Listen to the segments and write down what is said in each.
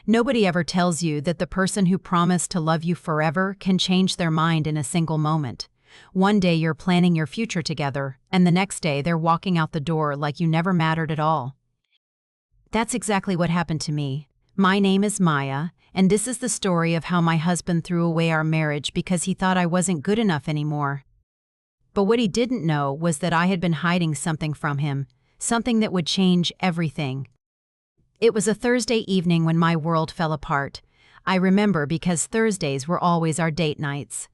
Nobody ever tells you that the person who promised to love you forever can change their mind in a single moment. One day you're planning your future together, and the next day they're walking out the door like you never mattered at all. That's exactly what happened to me. My name is Maya, and this is the story of how my husband threw away our marriage because he thought I wasn't good enough anymore. But what he didn't know was that I had been hiding something from him, something that would change everything. It was a Thursday evening when my world fell apart. I remember because Thursdays were always our date nights.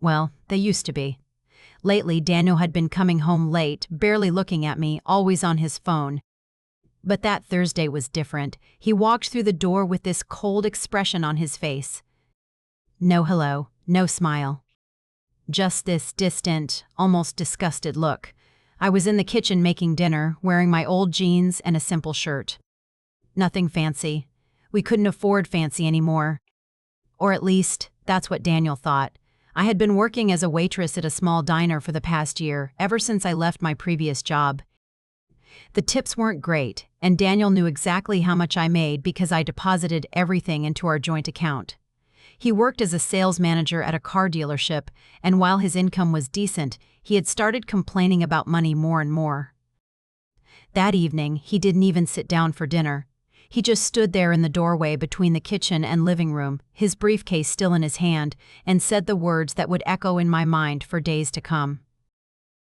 Well, they used to be. Lately, Daniel had been coming home late, barely looking at me, always on his phone. But that Thursday was different. He walked through the door with this cold expression on his face. No hello, no smile. Just this distant, almost disgusted look. I was in the kitchen making dinner, wearing my old jeans and a simple shirt. Nothing fancy. We couldn't afford fancy anymore. Or at least, that's what Daniel thought. I had been working as a waitress at a small diner for the past year, ever since I left my previous job. The tips weren't great, and Daniel knew exactly how much I made because I deposited everything into our joint account. He worked as a sales manager at a car dealership, and while his income was decent, he had started complaining about money more and more. That evening, he didn't even sit down for dinner. He just stood there in the doorway between the kitchen and living room, his briefcase still in his hand, and said the words that would echo in my mind for days to come.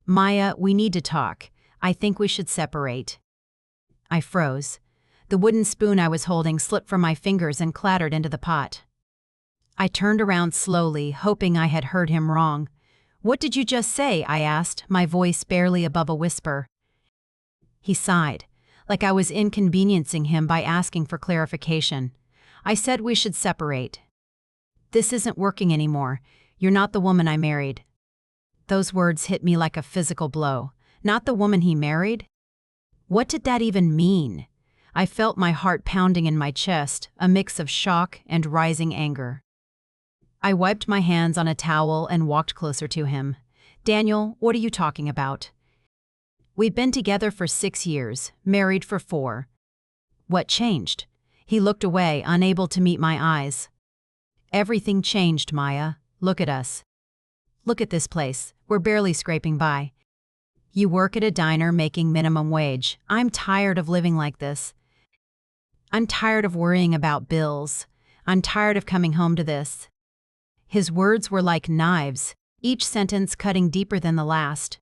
Maya, we need to talk. I think we should separate. I froze. The wooden spoon I was holding slipped from my fingers and clattered into the pot. I turned around slowly, hoping I had heard him wrong. What did you just say? I asked, my voice barely above a whisper. He sighed, like I was inconveniencing him by asking for clarification. I said we should separate. This isn't working anymore. You're not the woman I married. Those words hit me like a physical blow. Not the woman he married? What did that even mean? I felt my heart pounding in my chest, a mix of shock and rising anger. I wiped my hands on a towel and walked closer to him. Daniel, what are you talking about? We've been together for 6 years, married for 4. What changed? He looked away, unable to meet my eyes. Everything changed, Maya. Look at us. Look at this place. We're barely scraping by. You work at a diner making minimum wage. I'm tired of living like this. I'm tired of worrying about bills. I'm tired of coming home to this. His words were like knives, each sentence cutting deeper than the last.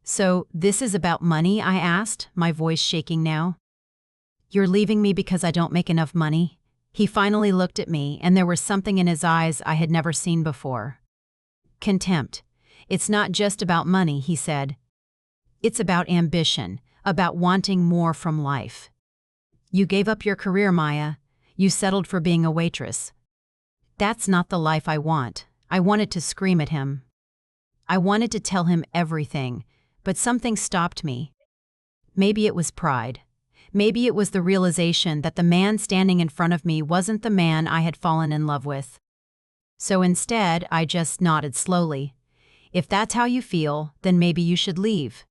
So, this is about money? I asked, my voice shaking now. You're leaving me because I don't make enough money? He finally looked at me, and there was something in his eyes I had never seen before. Contempt. It's not just about money, he said. It's about ambition, about wanting more from life. You gave up your career, Maya. You settled for being a waitress. That's not the life I want. I wanted to scream at him. I wanted to tell him everything, but something stopped me. Maybe it was pride. Maybe it was the realization that the man standing in front of me wasn't the man I had fallen in love with. So instead, I just nodded slowly. If that's how you feel, then maybe you should leave.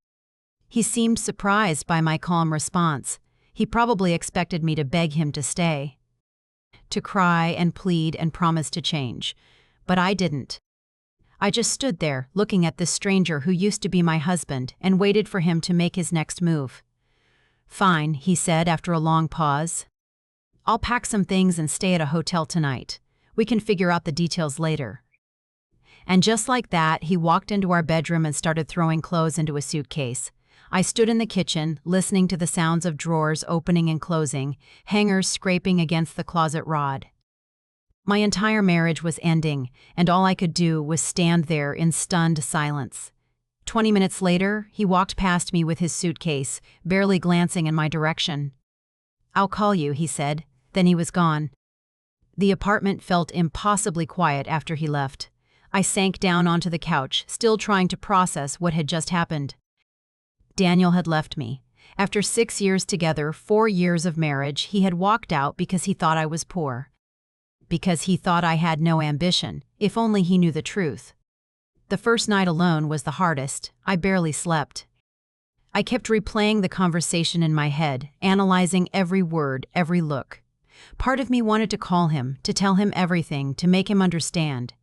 He seemed surprised by my calm response. He probably expected me to beg him to stay, to cry and plead and promise to change. But I didn't. I just stood there, looking at this stranger who used to be my husband, and waited for him to make his next move. Fine, he said after a long pause. I'll pack some things and stay at a hotel tonight. We can figure out the details later. And just like that, he walked into our bedroom and started throwing clothes into a suitcase. I stood in the kitchen, listening to the sounds of drawers opening and closing, hangers scraping against the closet rod. My entire marriage was ending, and all I could do was stand there in stunned silence. 20 minutes later, he walked past me with his suitcase, barely glancing in my direction. I'll call you, he said. Then he was gone. The apartment felt impossibly quiet after he left. I sank down onto the couch, still trying to process what had just happened. Daniel had left me. After 6 years together, 4 years of marriage, he had walked out because he thought I was poor. Because he thought I had no ambition, if only he knew the truth. The first night alone was the hardest. I barely slept. I kept replaying the conversation in my head, analyzing every word, every look. Part of me wanted to call him, to tell him everything, to make him understand.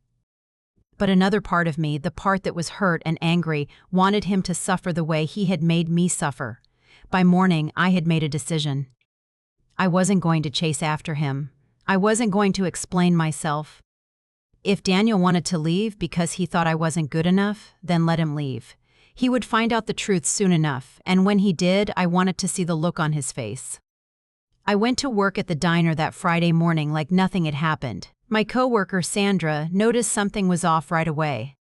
But another part of me, the part that was hurt and angry, wanted him to suffer the way he had made me suffer. By morning, I had made a decision. I wasn't going to chase after him. I wasn't going to explain myself. If Daniel wanted to leave because he thought I wasn't good enough, then let him leave. He would find out the truth soon enough, and when he did, I wanted to see the look on his face. I went to work at the diner that Friday morning like nothing had happened. My coworker, Sandra, noticed something was off right away.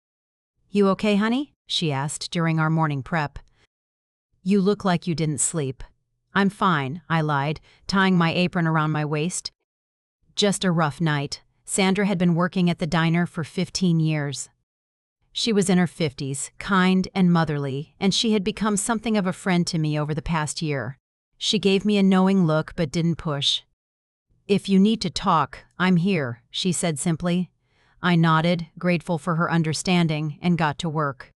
"You okay, honey?" she asked during our morning prep. "You look like you didn't sleep." "I'm fine," I lied, tying my apron around my waist. "Just a rough night." Sandra had been working at the diner for 15 years. She was in her 50s, kind and motherly, and she had become something of a friend to me over the past year. She gave me a knowing look but didn't push. "If you need to talk, I'm here," she said simply. I nodded, grateful for her understanding, and got to work.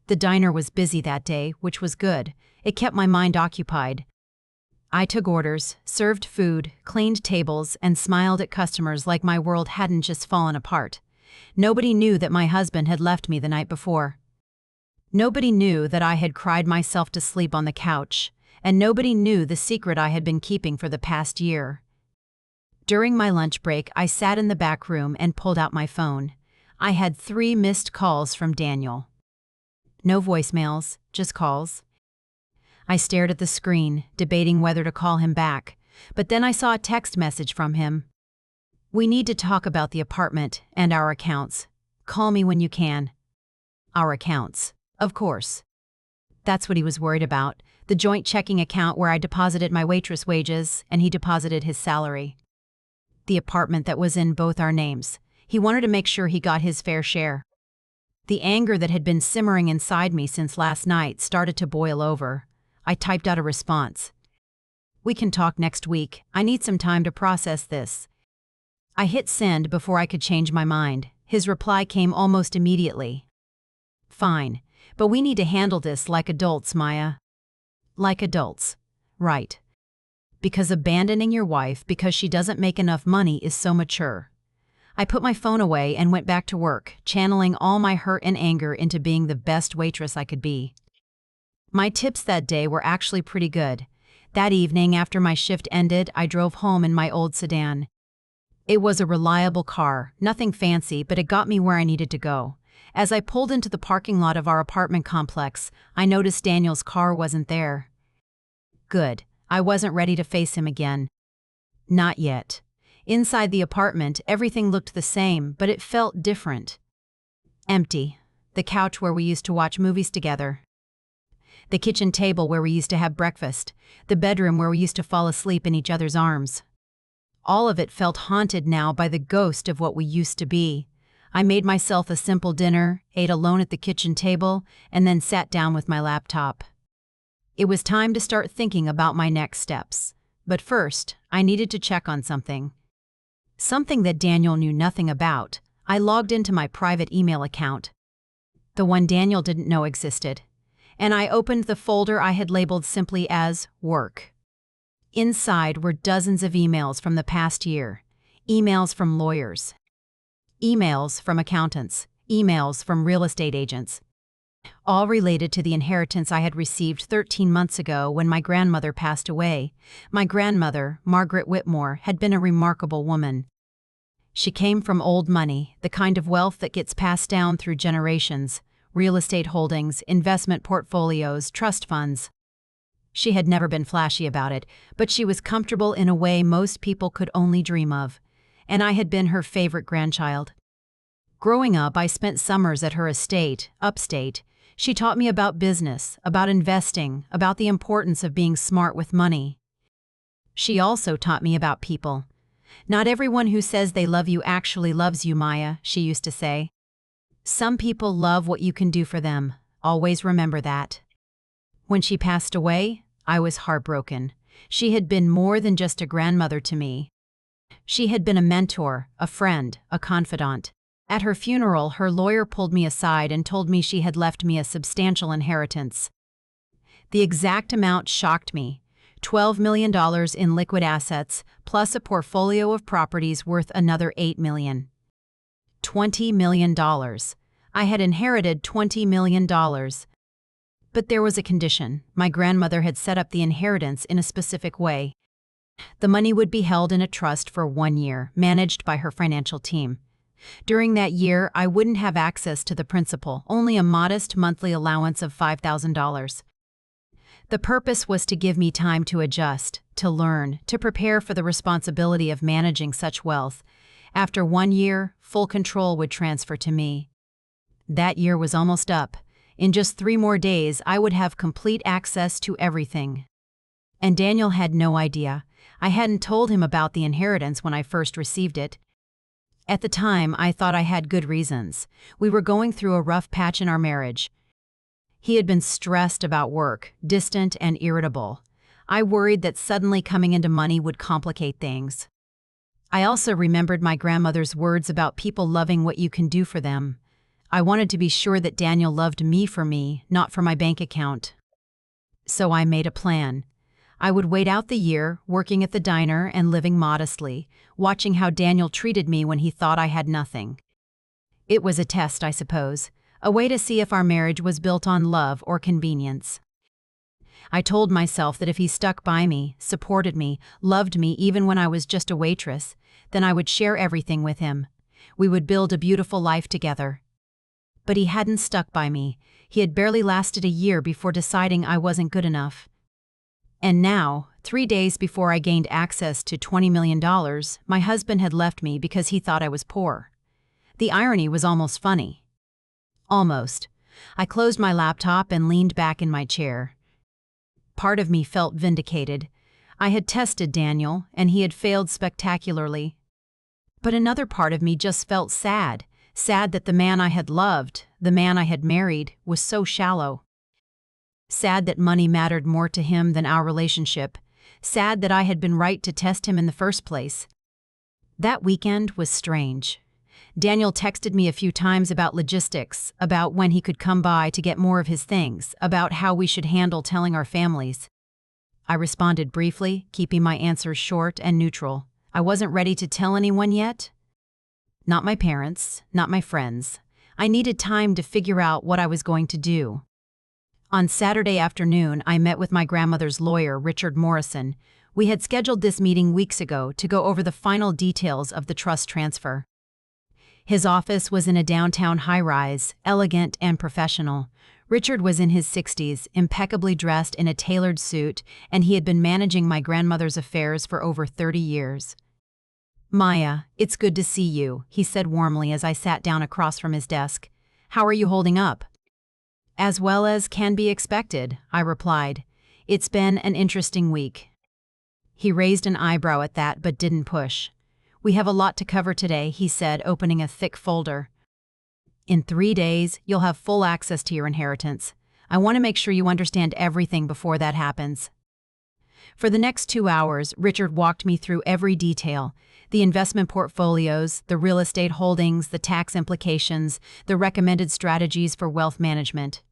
The diner was busy that day, which was good. It kept my mind occupied. I took orders, served food, cleaned tables, and smiled at customers like my world hadn't just fallen apart. Nobody knew that my husband had left me the night before. Nobody knew that I had cried myself to sleep on the couch, and nobody knew the secret I had been keeping for the past year. During my lunch break, I sat in the back room and pulled out my phone. I had 3 missed calls from Daniel. No voicemails, just calls. I stared at the screen, debating whether to call him back, but then I saw a text message from him. "We need to talk about the apartment and our accounts. Call me when you can." Our accounts, of course. That's what he was worried about, the joint checking account where I deposited my waitress wages and he deposited his salary. The apartment that was in both our names. He wanted to make sure he got his fair share. The anger that had been simmering inside me since last night started to boil over. I typed out a response. "We can talk next week. I need some time to process this." I hit send before I could change my mind. His reply came almost immediately. "Fine, but we need to handle this like adults, Maya." Like adults. Right. Because abandoning your wife because she doesn't make enough money is so mature. I put my phone away and went back to work, channeling all my hurt and anger into being the best waitress I could be. My tips that day were actually pretty good. That evening, after my shift ended, I drove home in my old sedan. It was a reliable car, nothing fancy, but it got me where I needed to go. As I pulled into the parking lot of our apartment complex, I noticed Daniel's car wasn't there. Good. I wasn't ready to face him again. Not yet. Inside the apartment, everything looked the same, but it felt different. Empty. The couch where we used to watch movies together. The kitchen table where we used to have breakfast. The bedroom where we used to fall asleep in each other's arms. All of it felt haunted now by the ghost of what we used to be. I made myself a simple dinner, ate alone at the kitchen table, and then sat down with my laptop. It was time to start thinking about my next steps. But first, I needed to check on something. Something that Daniel knew nothing about. I logged into my private email account. The one Daniel didn't know existed. And I opened the folder I had labeled simply as Work. Inside were dozens of emails from the past year. Emails from lawyers. Emails from accountants. Emails from real estate agents. All related to the inheritance I had received 13 months ago when my grandmother passed away. My grandmother, Margaret Whitmore, had been a remarkable woman. She came from old money, the kind of wealth that gets passed down through generations. Real estate holdings, investment portfolios, trust funds. She had never been flashy about it, but she was comfortable in a way most people could only dream of. And I had been her favorite grandchild. Growing up, I spent summers at her estate, upstate. She taught me about business, about investing, about the importance of being smart with money. She also taught me about people. "Not everyone who says they love you actually loves you, Maya," she used to say. "Some people love what you can do for them. Always remember that." When she passed away, I was heartbroken. She had been more than just a grandmother to me. She had been a mentor, a friend, a confidant. At her funeral, her lawyer pulled me aside and told me she had left me a substantial inheritance. The exact amount shocked me. $12 million in liquid assets, plus a portfolio of properties worth another $8 million. $20 million. I had inherited $20 million. But there was a condition. My grandmother had set up the inheritance in a specific way. The money would be held in a trust for 1 year, managed by her financial team. During that year, I wouldn't have access to the principal, only a modest monthly allowance of $5,000. The purpose was to give me time to adjust, to learn, to prepare for the responsibility of managing such wealth. After 1 year, full control would transfer to me. That year was almost up. In just 3 more days, I would have complete access to everything. And Daniel had no idea. I hadn't told him about the inheritance when I first received it. At the time, I thought I had good reasons. We were going through a rough patch in our marriage. He had been stressed about work, distant and irritable. I worried that suddenly coming into money would complicate things. I also remembered my grandmother's words about people loving what you can do for them. I wanted to be sure that Daniel loved me, not for my bank account. So I made a plan. I would wait out the year, working at the diner and living modestly, watching how Daniel treated me when he thought I had nothing. It was a test, I suppose, a way to see if our marriage was built on love or convenience. I told myself that if he stuck by me, supported me, loved me even when I was just a waitress, then I would share everything with him. We would build a beautiful life together. But he hadn't stuck by me. He had barely lasted a year before deciding I wasn't good enough. And now, 3 days before I gained access to $20 million, my husband had left me because he thought I was poor. The irony was almost funny. Almost. I closed my laptop and leaned back in my chair. Part of me felt vindicated. I had tested Daniel, and he had failed spectacularly. But another part of me just felt sad that the man I had loved, the man I had married, was so shallow. Sad that money mattered more to him than our relationship. Sad that I had been right to test him in the first place. That weekend was strange. Daniel texted me a few times about logistics, about when he could come by to get more of his things, about how we should handle telling our families. I responded briefly, keeping my answers short and neutral. I wasn't ready to tell anyone yet. Not my parents, not my friends. I needed time to figure out what I was going to do. On Saturday afternoon, I met with my grandmother's lawyer, Richard Morrison. We had scheduled this meeting weeks ago to go over the final details of the trust transfer. His office was in a downtown high-rise, elegant and professional. Richard was in his 60s, impeccably dressed in a tailored suit, and he had been managing my grandmother's affairs for over 30 years. "Maya, it's good to see you," he said warmly as I sat down across from his desk. "How are you holding up?" "As well as can be expected," I replied. "It's been an interesting week." He raised an eyebrow at that but didn't push. "We have a lot to cover today," he said, opening a thick folder. "In 3 days, you'll have full access to your inheritance. I want to make sure you understand everything before that happens." For the next 2 hours, Richard walked me through every detail: the investment portfolios, the real estate holdings, the tax implications, the recommended strategies for wealth management.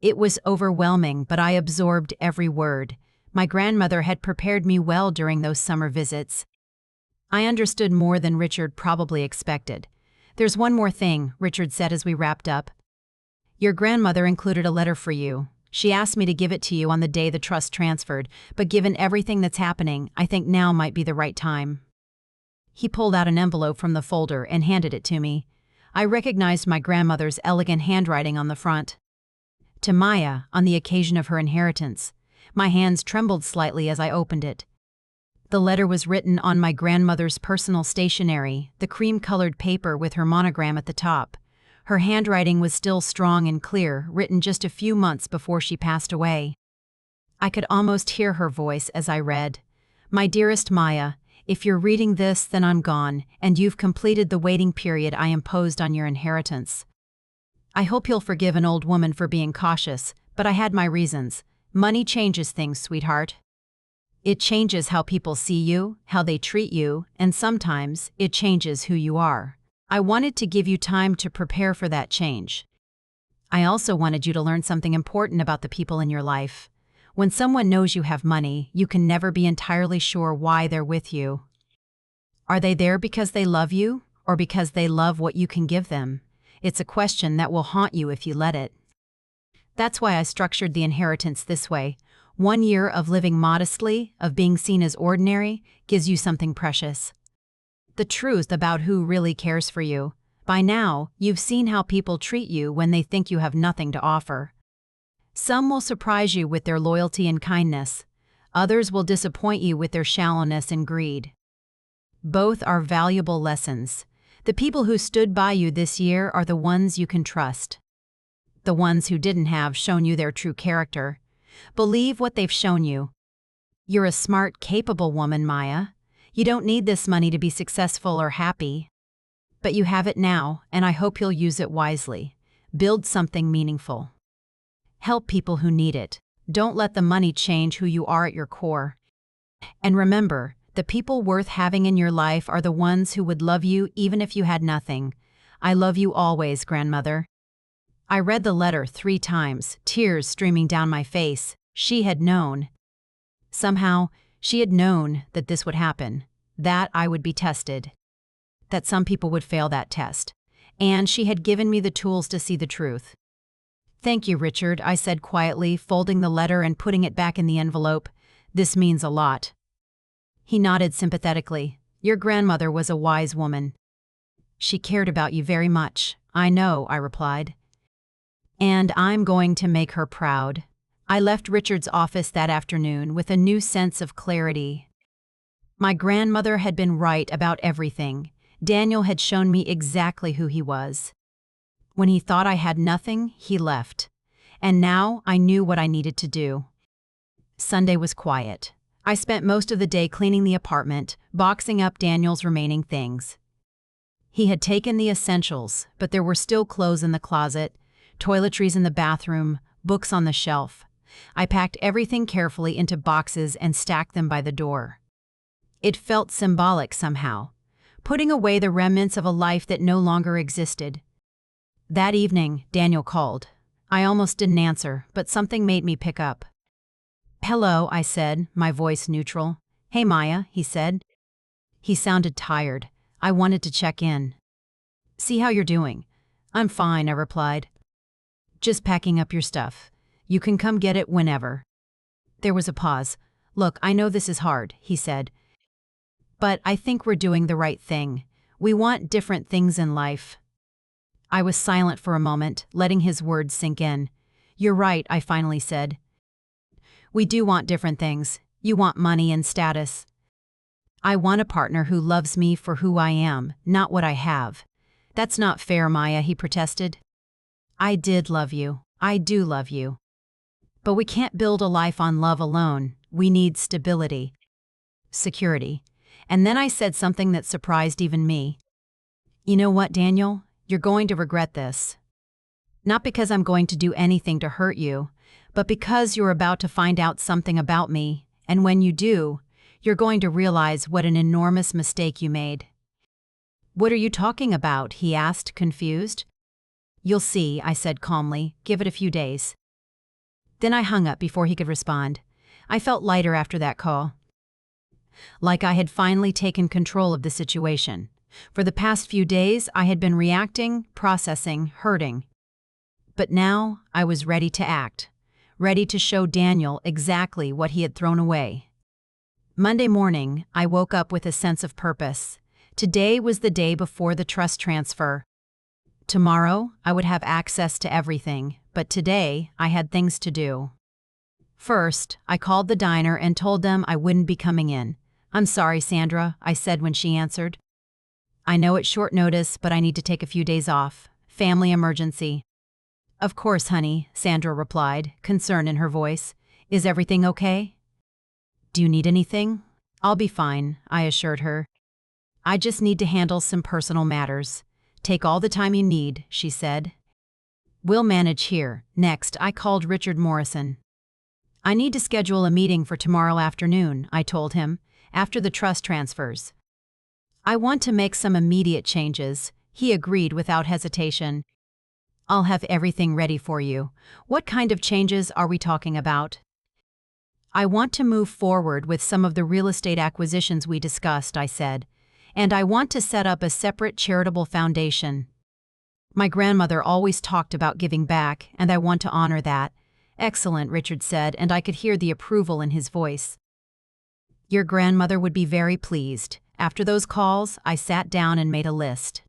It was overwhelming, but I absorbed every word. My grandmother had prepared me well during those summer visits. I understood more than Richard probably expected. "There's one more thing," Richard said as we wrapped up. "Your grandmother included a letter for you. She asked me to give it to you on the day the trust transferred, but given everything that's happening, I think now might be the right time." He pulled out an envelope from the folder and handed it to me. I recognized my grandmother's elegant handwriting on the front. "To Maya, on the occasion of her inheritance." My hands trembled slightly as I opened it. The letter was written on my grandmother's personal stationery, the cream-colored paper with her monogram at the top. Her handwriting was still strong and clear, written just a few months before she passed away. I could almost hear her voice as I read. "My dearest Maya, if you're reading this, then I'm gone, and you've completed the waiting period I imposed on your inheritance. I hope you'll forgive an old woman for being cautious, but I had my reasons. Money changes things, sweetheart. It changes how people see you, how they treat you, and sometimes it changes who you are. I wanted to give you time to prepare for that change. I also wanted you to learn something important about the people in your life. When someone knows you have money, you can never be entirely sure why they're with you. Are they there because they love you, or because they love what you can give them? It's a question that will haunt you if you let it. That's why I structured the inheritance this way. 1 year of living modestly, of being seen as ordinary, gives you something precious. The truth about who really cares for you. By now, you've seen how people treat you when they think you have nothing to offer. Some will surprise you with their loyalty and kindness. Others will disappoint you with their shallowness and greed. Both are valuable lessons. The people who stood by you this year are the ones you can trust. The ones who didn't have shown you their true character. Believe what they've shown you. You're a smart, capable woman, Maya. You don't need this money to be successful or happy. But you have it now, and I hope you'll use it wisely. Build something meaningful. Help people who need it. Don't let the money change who you are at your core. And remember, the people worth having in your life are the ones who would love you even if you had nothing. I love you always, grandmother. I read the letter 3 times, tears streaming down my face. She had known. Somehow, she had known that this would happen, that I would be tested, that some people would fail that test, and she had given me the tools to see the truth. Thank you, Richard, I said quietly, folding the letter and putting it back in the envelope. This means a lot. He nodded sympathetically. Your grandmother was a wise woman. She cared about you very much. I know, I replied. And I'm going to make her proud. I left Richard's office that afternoon with a new sense of clarity. My grandmother had been right about everything. Daniel had shown me exactly who he was. When he thought I had nothing, he left. And now I knew what I needed to do. Sunday was quiet. I spent most of the day cleaning the apartment, boxing up Daniel's remaining things. He had taken the essentials, but there were still clothes in the closet, toiletries in the bathroom, books on the shelf. I packed everything carefully into boxes and stacked them by the door. It felt symbolic somehow, putting away the remnants of a life that no longer existed. That evening, Daniel called. I almost didn't answer, but something made me pick up. Hello, I said, my voice neutral. Hey, Maya, he said. He sounded tired. I wanted to check in. See how you're doing. I'm fine, I replied. Just packing up your stuff. You can come get it whenever. There was a pause. Look, I know this is hard, he said. But I think we're doing the right thing. We want different things in life. I was silent for a moment, letting his words sink in. You're right, I finally said. We do want different things. You want money and status. I want a partner who loves me for who I am, not what I have. That's not fair, Maya, he protested. I did love you. I do love you. But we can't build a life on love alone. We need stability. Security. And then I said something that surprised even me. You know what, Daniel? You're going to regret this. Not because I'm going to do anything to hurt you, but because you're about to find out something about me, and when you do, you're going to realize what an enormous mistake you made. What are you talking about? He asked, confused. You'll see, I said calmly. Give it a few days. Then I hung up before he could respond. I felt lighter after that call. Like I had finally taken control of the situation. For the past few days, I had been reacting, processing, hurting. But now, I was ready to act. Ready to show Daniel exactly what he had thrown away. Monday morning, I woke up with a sense of purpose. Today was the day before the trust transfer. Tomorrow, I would have access to everything, but today, I had things to do. First, I called the diner and told them I wouldn't be coming in. I'm sorry, Sandra, I said when she answered. I know it's short notice, but I need to take a few days off. Family emergency. Of course, honey, Sandra replied, concern in her voice. Is everything okay? Do you need anything? I'll be fine, I assured her. I just need to handle some personal matters. Take all the time you need, she said. We'll manage here. Next, I called Richard Morrison. I need to schedule a meeting for tomorrow afternoon, I told him, after the trust transfers. I want to make some immediate changes. He agreed without hesitation. I'll have everything ready for you. What kind of changes are we talking about? I want to move forward with some of the real estate acquisitions we discussed, I said, and I want to set up a separate charitable foundation. My grandmother always talked about giving back, and I want to honor that. Excellent, Richard said, and I could hear the approval in his voice. Your grandmother would be very pleased. After those calls, I sat down and made a list.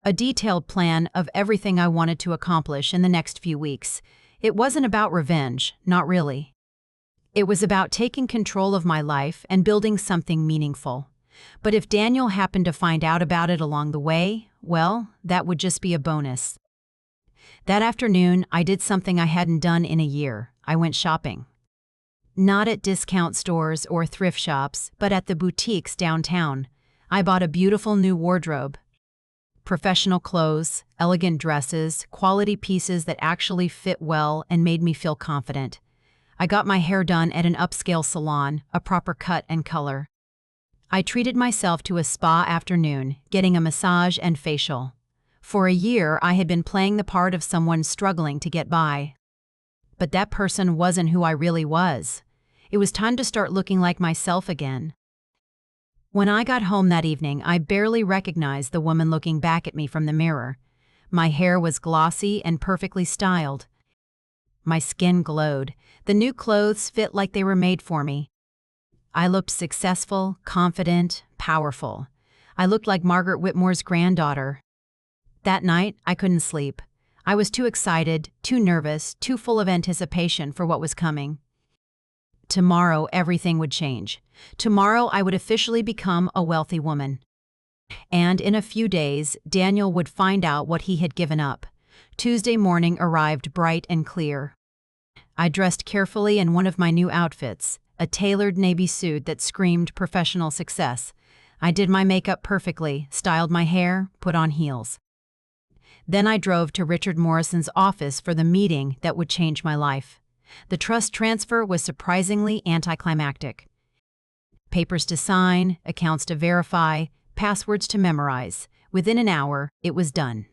A detailed plan of everything I wanted to accomplish in the next few weeks. It wasn't about revenge, not really. It was about taking control of my life and building something meaningful. But if Daniel happened to find out about it along the way, well, that would just be a bonus. That afternoon, I did something I hadn't done in a year. I went shopping. Not at discount stores or thrift shops, but at the boutiques downtown. I bought a beautiful new wardrobe. Professional clothes, elegant dresses, quality pieces that actually fit well and made me feel confident. I got my hair done at an upscale salon, a proper cut and color. I treated myself to a spa afternoon, getting a massage and facial. For a year, I had been playing the part of someone struggling to get by. But that person wasn't who I really was. It was time to start looking like myself again. When I got home that evening, I barely recognized the woman looking back at me from the mirror. My hair was glossy and perfectly styled. My skin glowed. The new clothes fit like they were made for me. I looked successful, confident, powerful. I looked like Margaret Whitmore's granddaughter. That night, I couldn't sleep. I was too excited, too nervous, too full of anticipation for what was coming. Tomorrow, everything would change. Tomorrow, I would officially become a wealthy woman. And in a few days, Daniel would find out what he had given up. Tuesday morning arrived bright and clear. I dressed carefully in one of my new outfits, a tailored navy suit that screamed professional success. I did my makeup perfectly, styled my hair, put on heels. Then I drove to Richard Morrison's office for the meeting that would change my life. The trust transfer was surprisingly anticlimactic. Papers to sign, accounts to verify, passwords to memorize. Within an hour, it was done.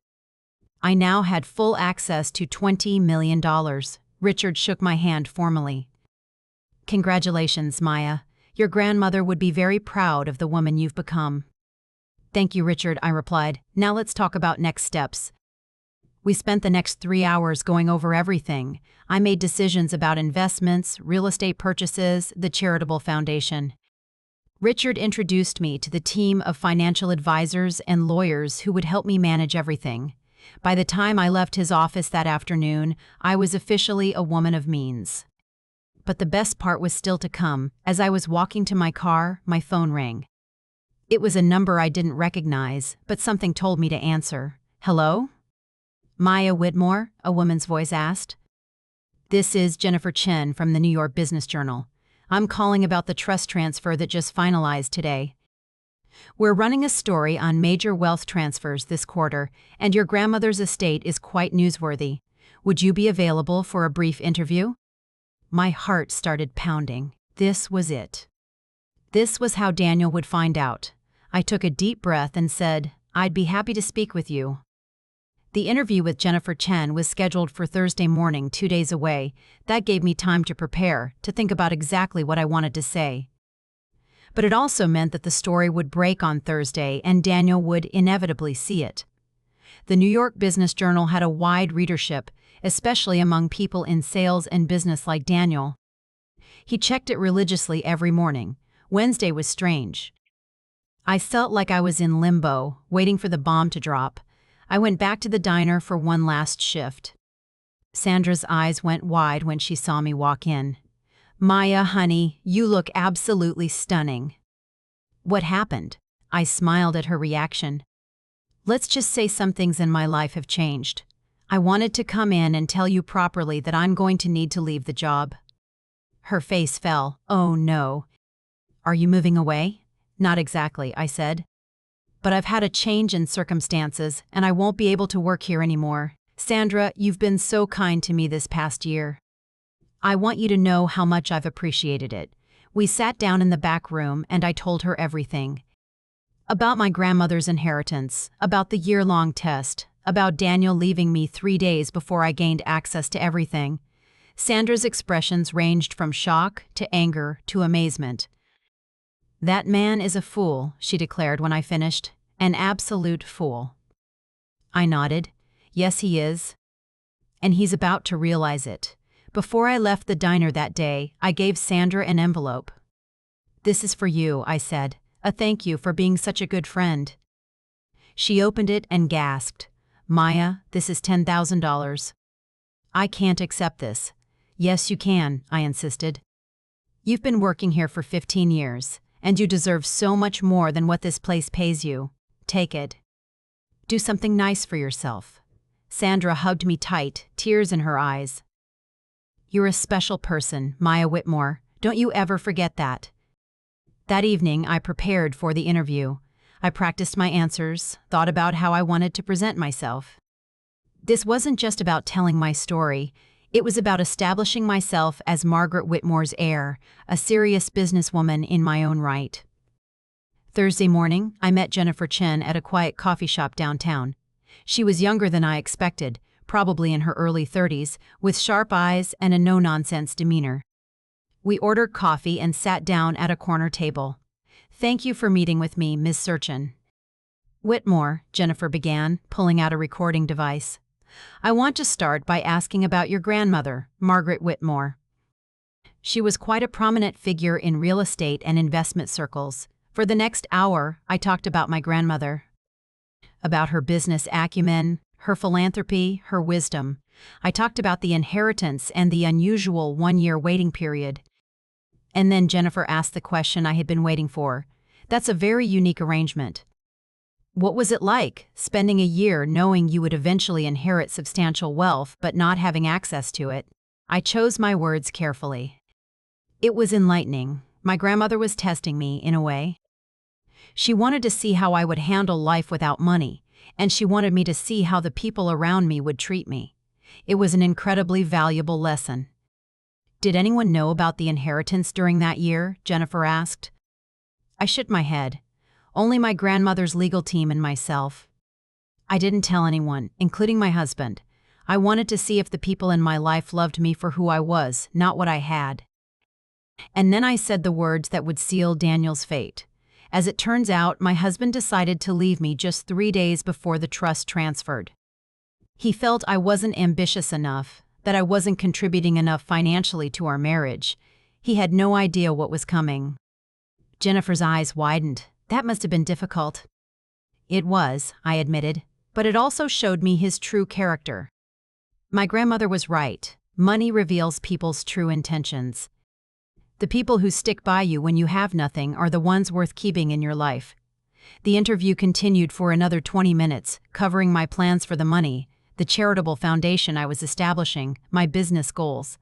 I now had full access to $20 million. Richard shook my hand formally. Congratulations, Maya. Your grandmother would be very proud of the woman you've become. Thank you, Richard, I replied. Now let's talk about next steps. We spent the next 3 hours going over everything. I made decisions about investments, real estate purchases, the charitable foundation. Richard introduced me to the team of financial advisors and lawyers who would help me manage everything. By the time I left his office that afternoon, I was officially a woman of means. But the best part was still to come. As I was walking to my car, my phone rang. It was a number I didn't recognize, but something told me to answer. Hello? Maya Whitmore, a woman's voice asked. This is Jennifer Chen from the New York Business Journal. I'm calling about the trust transfer that just finalized today. We're running a story on major wealth transfers this quarter, and your grandmother's estate is quite newsworthy. Would you be available for a brief interview? My heart started pounding. This was it. This was how Daniel would find out. I took a deep breath and said, I'd be happy to speak with you. The interview with Jennifer Chen was scheduled for Thursday morning, 2 days away. That gave me time to prepare, to think about exactly what I wanted to say. But it also meant that the story would break on Thursday and Daniel would inevitably see it. The New York Business Journal had a wide readership, especially among people in sales and business like Daniel. He checked it religiously every morning. Wednesday was strange. I felt like I was in limbo, waiting for the bomb to drop. I went back to the diner for one last shift. Sandra's eyes went wide when she saw me walk in. Maya, honey, you look absolutely stunning. What happened? I smiled at her reaction. Let's just say some things in my life have changed. I wanted to come in and tell you properly that I'm going to need to leave the job. Her face fell. Oh no. Are you moving away? Not exactly, I said. But I've had a change in circumstances, and I won't be able to work here anymore. Sandra, you've been so kind to me this past year. I want you to know how much I've appreciated it. We sat down in the back room, and I told her everything. About my grandmother's inheritance, about the year-long test, about Daniel leaving me 3 days before I gained access to everything. Sandra's expressions ranged from shock to anger to amazement. "That man is a fool," she declared when I finished. "An absolute fool." I nodded. "Yes, he is. And he's about to realize it." Before I left the diner that day, I gave Sandra an envelope. "This is for you," I said. "A thank you for being such a good friend." She opened it and gasped. "Maya, this is $10,000. I can't accept this." "Yes, you can," I insisted. "You've been working here for 15 years, and you deserve so much more than what this place pays you. Take it. Do something nice for yourself." Sandra hugged me tight, tears in her eyes. "You're a special person, Maya Whitmore. Don't you ever forget that." That evening, I prepared for the interview. I practiced my answers, thought about how I wanted to present myself. This wasn't just about telling my story. It was about establishing myself as Margaret Whitmore's heir, a serious businesswoman in my own right. Thursday morning, I met Jennifer Chen at a quiet coffee shop downtown. She was younger than I expected, probably in her early 30s, with sharp eyes and a no-nonsense demeanor. We ordered coffee and sat down at a corner table. "Thank you for meeting with me, Ms. Serchin." "Whitmore," Jennifer began, pulling out a recording device. "I want to start by asking about your grandmother, Margaret Whitmore. She was quite a prominent figure in real estate and investment circles. For the next hour, I talked about my grandmother. About her business acumen, her philanthropy, her wisdom. I talked about the inheritance and the unusual one-year waiting period. And then Jennifer asked the question I had been waiting for. That's a very unique arrangement. What was it like, spending a year knowing you would eventually inherit substantial wealth but not having access to it? I chose my words carefully. It was enlightening. My grandmother was testing me, in a way. She wanted to see how I would handle life without money, and she wanted me to see how the people around me would treat me. It was an incredibly valuable lesson. "Did anyone know about the inheritance during that year?" Jennifer asked. I shook my head. "Only my grandmother's legal team and myself. I didn't tell anyone, including my husband. I wanted to see if the people in my life loved me for who I was, not what I had." And then I said the words that would seal Daniel's fate. As it turns out, my husband decided to leave me just 3 days before the trust transferred. He felt I wasn't ambitious enough, that I wasn't contributing enough financially to our marriage. He had no idea what was coming. Jennifer's eyes widened. "That must have been difficult." "It was," I admitted, "but it also showed me his true character." My grandmother was right. Money reveals people's true intentions. The people who stick by you when you have nothing are the ones worth keeping in your life. The interview continued for another 20 minutes, covering my plans for the money, the charitable foundation I was establishing, my business goals.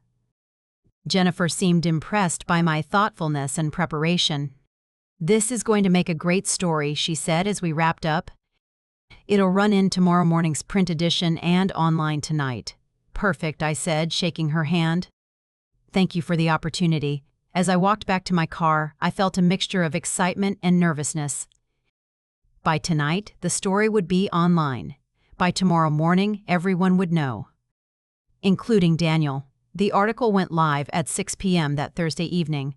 Jennifer seemed impressed by my thoughtfulness and preparation. "This is going to make a great story," she said as we wrapped up. "It'll run in tomorrow morning's print edition and online tonight." "Perfect," I said, shaking her hand. "Thank you for the opportunity." As I walked back to my car, I felt a mixture of excitement and nervousness. By tonight, the story would be online. By tomorrow morning, everyone would know. Including Daniel. The article went live at 6 p.m. that Thursday evening.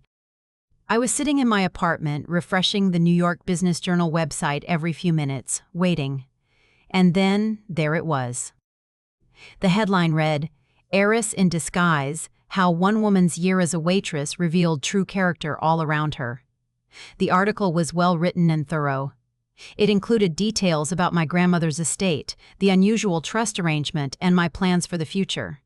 I was sitting in my apartment, refreshing the New York Business Journal website every few minutes, waiting. And then, there it was. The headline read, "Heiress in Disguise, How One Woman's Year as a Waitress Revealed True Character All Around Her." The article was well written and thorough. It included details about my grandmother's estate, the unusual trust arrangement, and my plans for the future.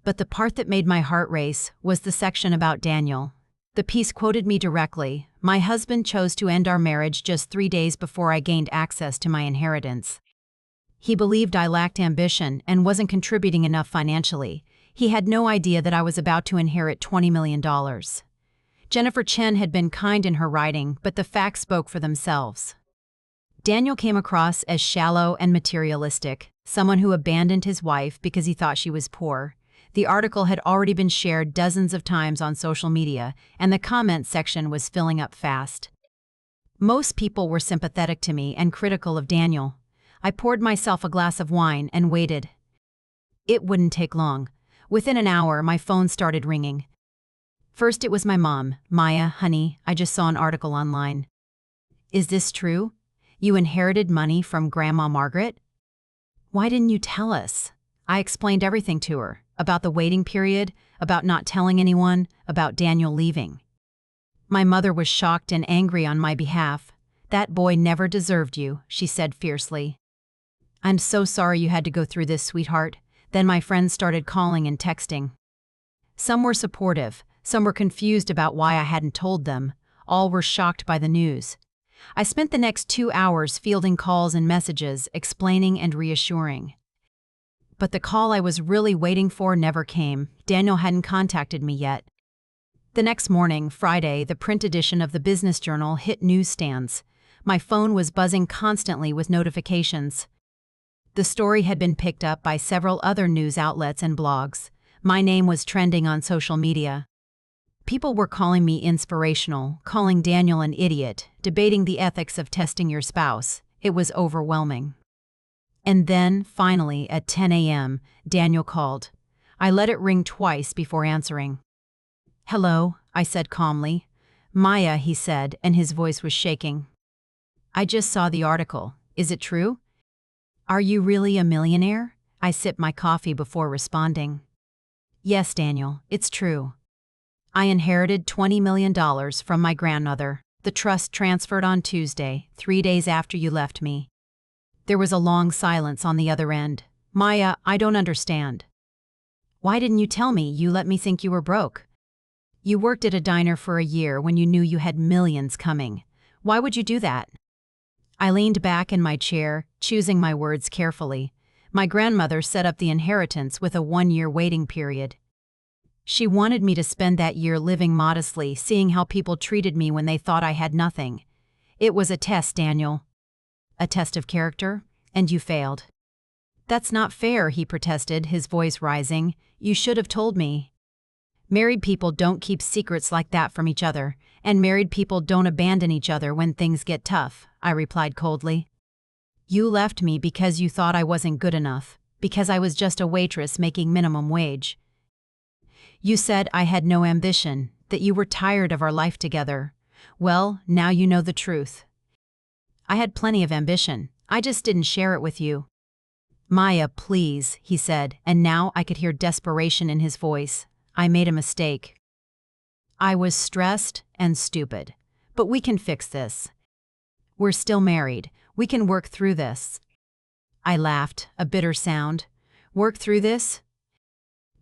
But the part that made my heart race was the section about Daniel. The piece quoted me directly. "My husband chose to end our marriage just 3 days before I gained access to my inheritance. He believed I lacked ambition and wasn't contributing enough financially. He had no idea that I was about to inherit $20 million. Jennifer Chen had been kind in her writing, but the facts spoke for themselves. Daniel came across as shallow and materialistic, someone who abandoned his wife because he thought she was poor. The article had already been shared dozens of times on social media, and the comment section was filling up fast. Most people were sympathetic to me and critical of Daniel. I poured myself a glass of wine and waited. It wouldn't take long. Within an hour, my phone started ringing. First it was my mom. Maya, honey, I just saw an article online. Is this true? You inherited money from Grandma Margaret? Why didn't you tell us? I explained everything to her, about the waiting period, about not telling anyone, about Daniel leaving. My mother was shocked and angry on my behalf. That boy never deserved you, she said fiercely. I'm so sorry you had to go through this, sweetheart. Then my friends started calling and texting. Some were supportive, some were confused about why I hadn't told them, all were shocked by the news. I spent the next 2 hours fielding calls and messages, explaining and reassuring. But the call I was really waiting for never came. Daniel hadn't contacted me yet. The next morning, Friday, the print edition of the Business Journal hit newsstands. My phone was buzzing constantly with notifications. The story had been picked up by several other news outlets and blogs. My name was trending on social media. People were calling me inspirational, calling Daniel an idiot, debating the ethics of testing your spouse. It was overwhelming. And then, finally, at 10 a.m., Daniel called. I let it ring twice before answering. Hello, I said calmly. Maya, he said, and his voice was shaking. I just saw the article. Is it true? Are you really a millionaire? I sipped my coffee before responding. Yes, Daniel, it's true. I inherited $20 million from my grandmother. The trust transferred on Tuesday, 3 days after you left me. There was a long silence on the other end. Maya, I don't understand. Why didn't you tell me? You let me think you were broke. You worked at a diner for a year when you knew you had millions coming. Why would you do that? I leaned back in my chair, choosing my words carefully. My grandmother set up the inheritance with a 1-year waiting period. She wanted me to spend that year living modestly, seeing how people treated me when they thought I had nothing. It was a test, Daniel. A test of character, and you failed. That's not fair, he protested, his voice rising. You should have told me. Married people don't keep secrets like that from each other, and married people don't abandon each other when things get tough, I replied coldly. You left me because you thought I wasn't good enough, because I was just a waitress making minimum wage. You said I had no ambition, that you were tired of our life together. Well, now you know the truth. I had plenty of ambition, I just didn't share it with you. Maya, please, he said, and now I could hear desperation in his voice. I made a mistake. I was stressed and stupid, but we can fix this. We're still married, we can work through this. I laughed, a bitter sound. Work through this?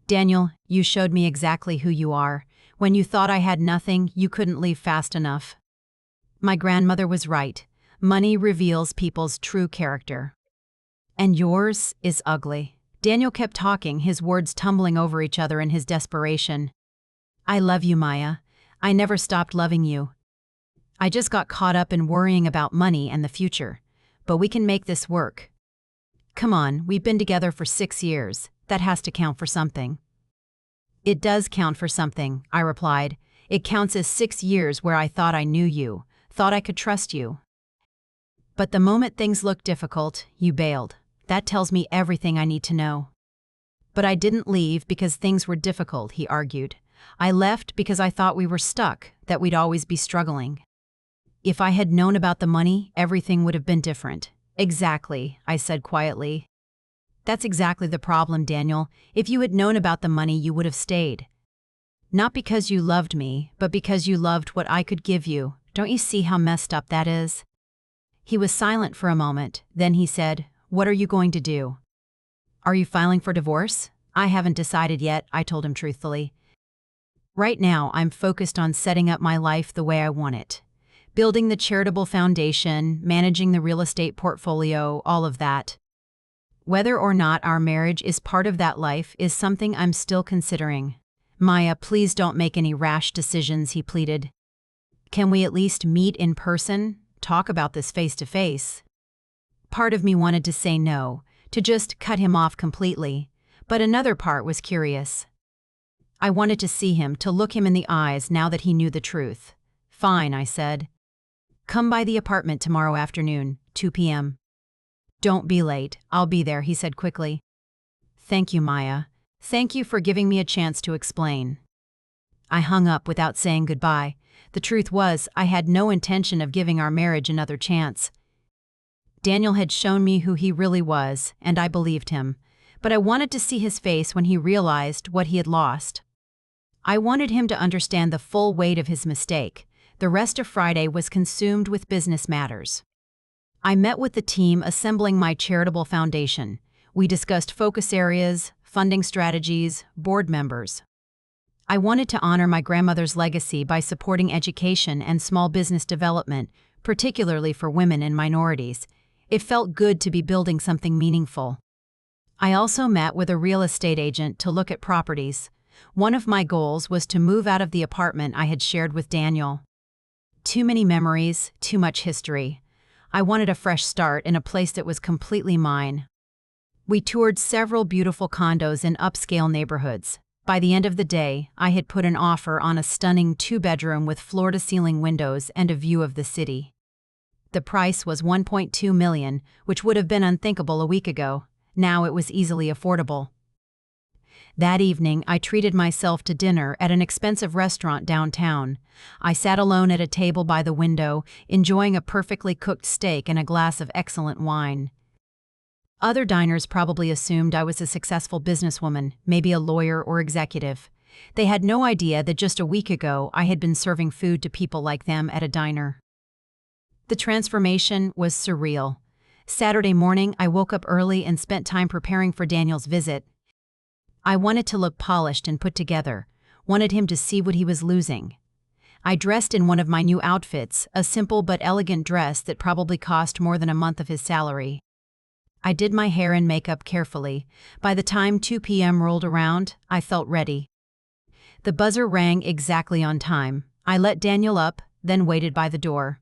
Daniel, you showed me exactly who you are. When you thought I had nothing, you couldn't leave fast enough. My grandmother was right. Money reveals people's true character. And yours is ugly. Daniel kept talking, his words tumbling over each other in his desperation. I love you, Maya. I never stopped loving you. I just got caught up in worrying about money and the future. But we can make this work. Come on, we've been together for 6 years. That has to count for something. It does count for something, I replied. It counts as 6 years where I thought I knew you, thought I could trust you. But the moment things looked difficult, you bailed. That tells me everything I need to know. But I didn't leave because things were difficult, he argued. I left because I thought we were stuck, that we'd always be struggling. If I had known about the money, everything would have been different. Exactly, I said quietly. That's exactly the problem, Daniel. If you had known about the money, you would have stayed. Not because you loved me, but because you loved what I could give you. Don't you see how messed up that is? He was silent for a moment, then he said, What are you going to do? Are you filing for divorce? I haven't decided yet, I told him truthfully. Right now, I'm focused on setting up my life the way I want it. Building the charitable foundation, managing the real estate portfolio, all of that. Whether or not our marriage is part of that life is something I'm still considering. Maya, please don't make any rash decisions, he pleaded. Can we at least meet in person, talk about this face to face? Part of me wanted to say no, to just cut him off completely, but another part was curious. I wanted to see him, to look him in the eyes now that he knew the truth. Fine, I said. Come by the apartment tomorrow afternoon, 2 p.m. Don't be late, I'll be there, he said quickly. Thank you, Maya. Thank you for giving me a chance to explain. I hung up without saying goodbye. The truth was, I had no intention of giving our marriage another chance. Daniel had shown me who he really was, and I believed him. But I wanted to see his face when he realized what he had lost. I wanted him to understand the full weight of his mistake. The rest of Friday was consumed with business matters. I met with the team assembling my charitable foundation. We discussed focus areas, funding strategies, board members. I wanted to honor my grandmother's legacy by supporting education and small business development, particularly for women and minorities. It felt good to be building something meaningful. I also met with a real estate agent to look at properties. One of my goals was to move out of the apartment I had shared with Daniel. Too many memories, too much history. I wanted a fresh start in a place that was completely mine. We toured several beautiful condos in upscale neighborhoods. By the end of the day, I had put an offer on a stunning 2-bedroom with floor-to-ceiling windows and a view of the city. The price was $1.2 million, which would have been unthinkable a week ago. Now it was easily affordable. That evening, I treated myself to dinner at an expensive restaurant downtown. I sat alone at a table by the window, enjoying a perfectly cooked steak and a glass of excellent wine. Other diners probably assumed I was a successful businesswoman, maybe a lawyer or executive. They had no idea that just a week ago I had been serving food to people like them at a diner. The transformation was surreal. Saturday morning, I woke up early and spent time preparing for Daniel's visit. I wanted to look polished and put together, wanted him to see what he was losing. I dressed in one of my new outfits, a simple but elegant dress that probably cost more than a month of his salary. I did my hair and makeup carefully. By the time 2 p.m. rolled around, I felt ready. The buzzer rang exactly on time. I let Daniel up, then waited by the door.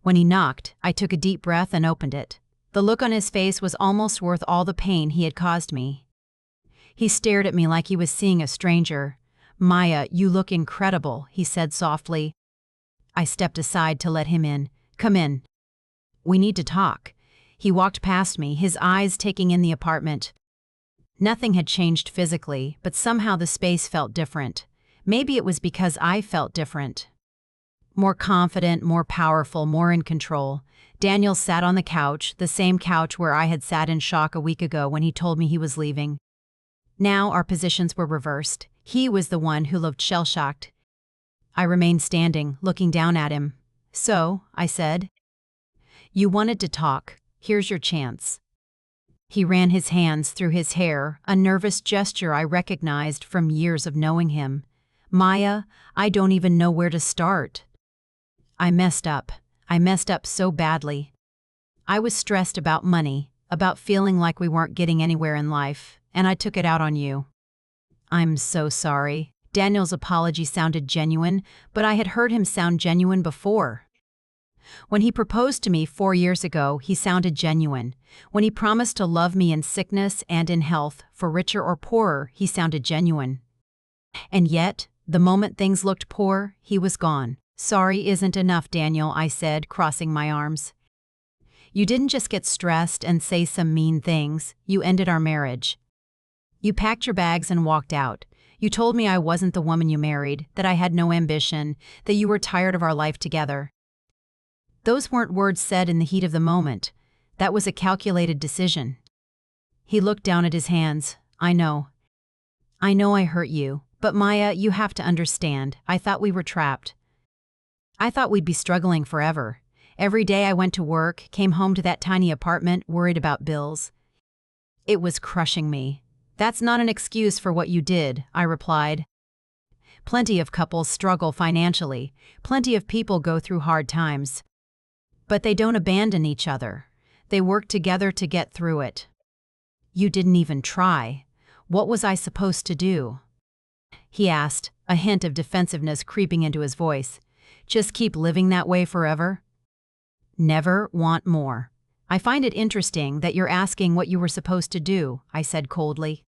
When he knocked, I took a deep breath and opened it. The look on his face was almost worth all the pain he had caused me. He stared at me like he was seeing a stranger. "Maya, you look incredible," he said softly. I stepped aside to let him in. "Come in. We need to talk." He walked past me, his eyes taking in the apartment. Nothing had changed physically, but somehow the space felt different. Maybe it was because I felt different. More confident, more powerful, more in control. Daniel sat on the couch, the same couch where I had sat in shock a week ago when he told me he was leaving. Now our positions were reversed. He was the one who looked shell-shocked. I remained standing, looking down at him. "So," I said, "you wanted to talk. Here's your chance." He ran his hands through his hair, a nervous gesture I recognized from years of knowing him. "Maya, I don't even know where to start. I messed up. I messed up so badly. I was stressed about money, about feeling like we weren't getting anywhere in life, and I took it out on you." "I'm so sorry." Daniel's apology sounded genuine, but I had heard him sound genuine before. When he proposed to me 4 years ago, he sounded genuine. When he promised to love me in sickness and in health, for richer or poorer, he sounded genuine. And yet, the moment things looked poor, he was gone. "Sorry isn't enough, Daniel," I said, crossing my arms. "You didn't just get stressed and say some mean things, you ended our marriage. You packed your bags and walked out. You told me I wasn't the woman you married, that I had no ambition, that you were tired of our life together. Those weren't words said in the heat of the moment. That was a calculated decision." He looked down at his hands. I know I hurt you, but Maya, you have to understand, I thought we were trapped. I thought we'd be struggling forever. Every day I went to work, came home to that tiny apartment, worried about bills. It was crushing me. "That's not an excuse for what you did," I replied. "Plenty of couples struggle financially. Plenty of people go through hard times. But they don't abandon each other. They work together to get through it. You didn't even try. What was I supposed to do?" He asked, a hint of defensiveness creeping into his voice. "Just keep living that way forever? Never want more." "I find it interesting that you're asking what you were supposed to do," I said coldly.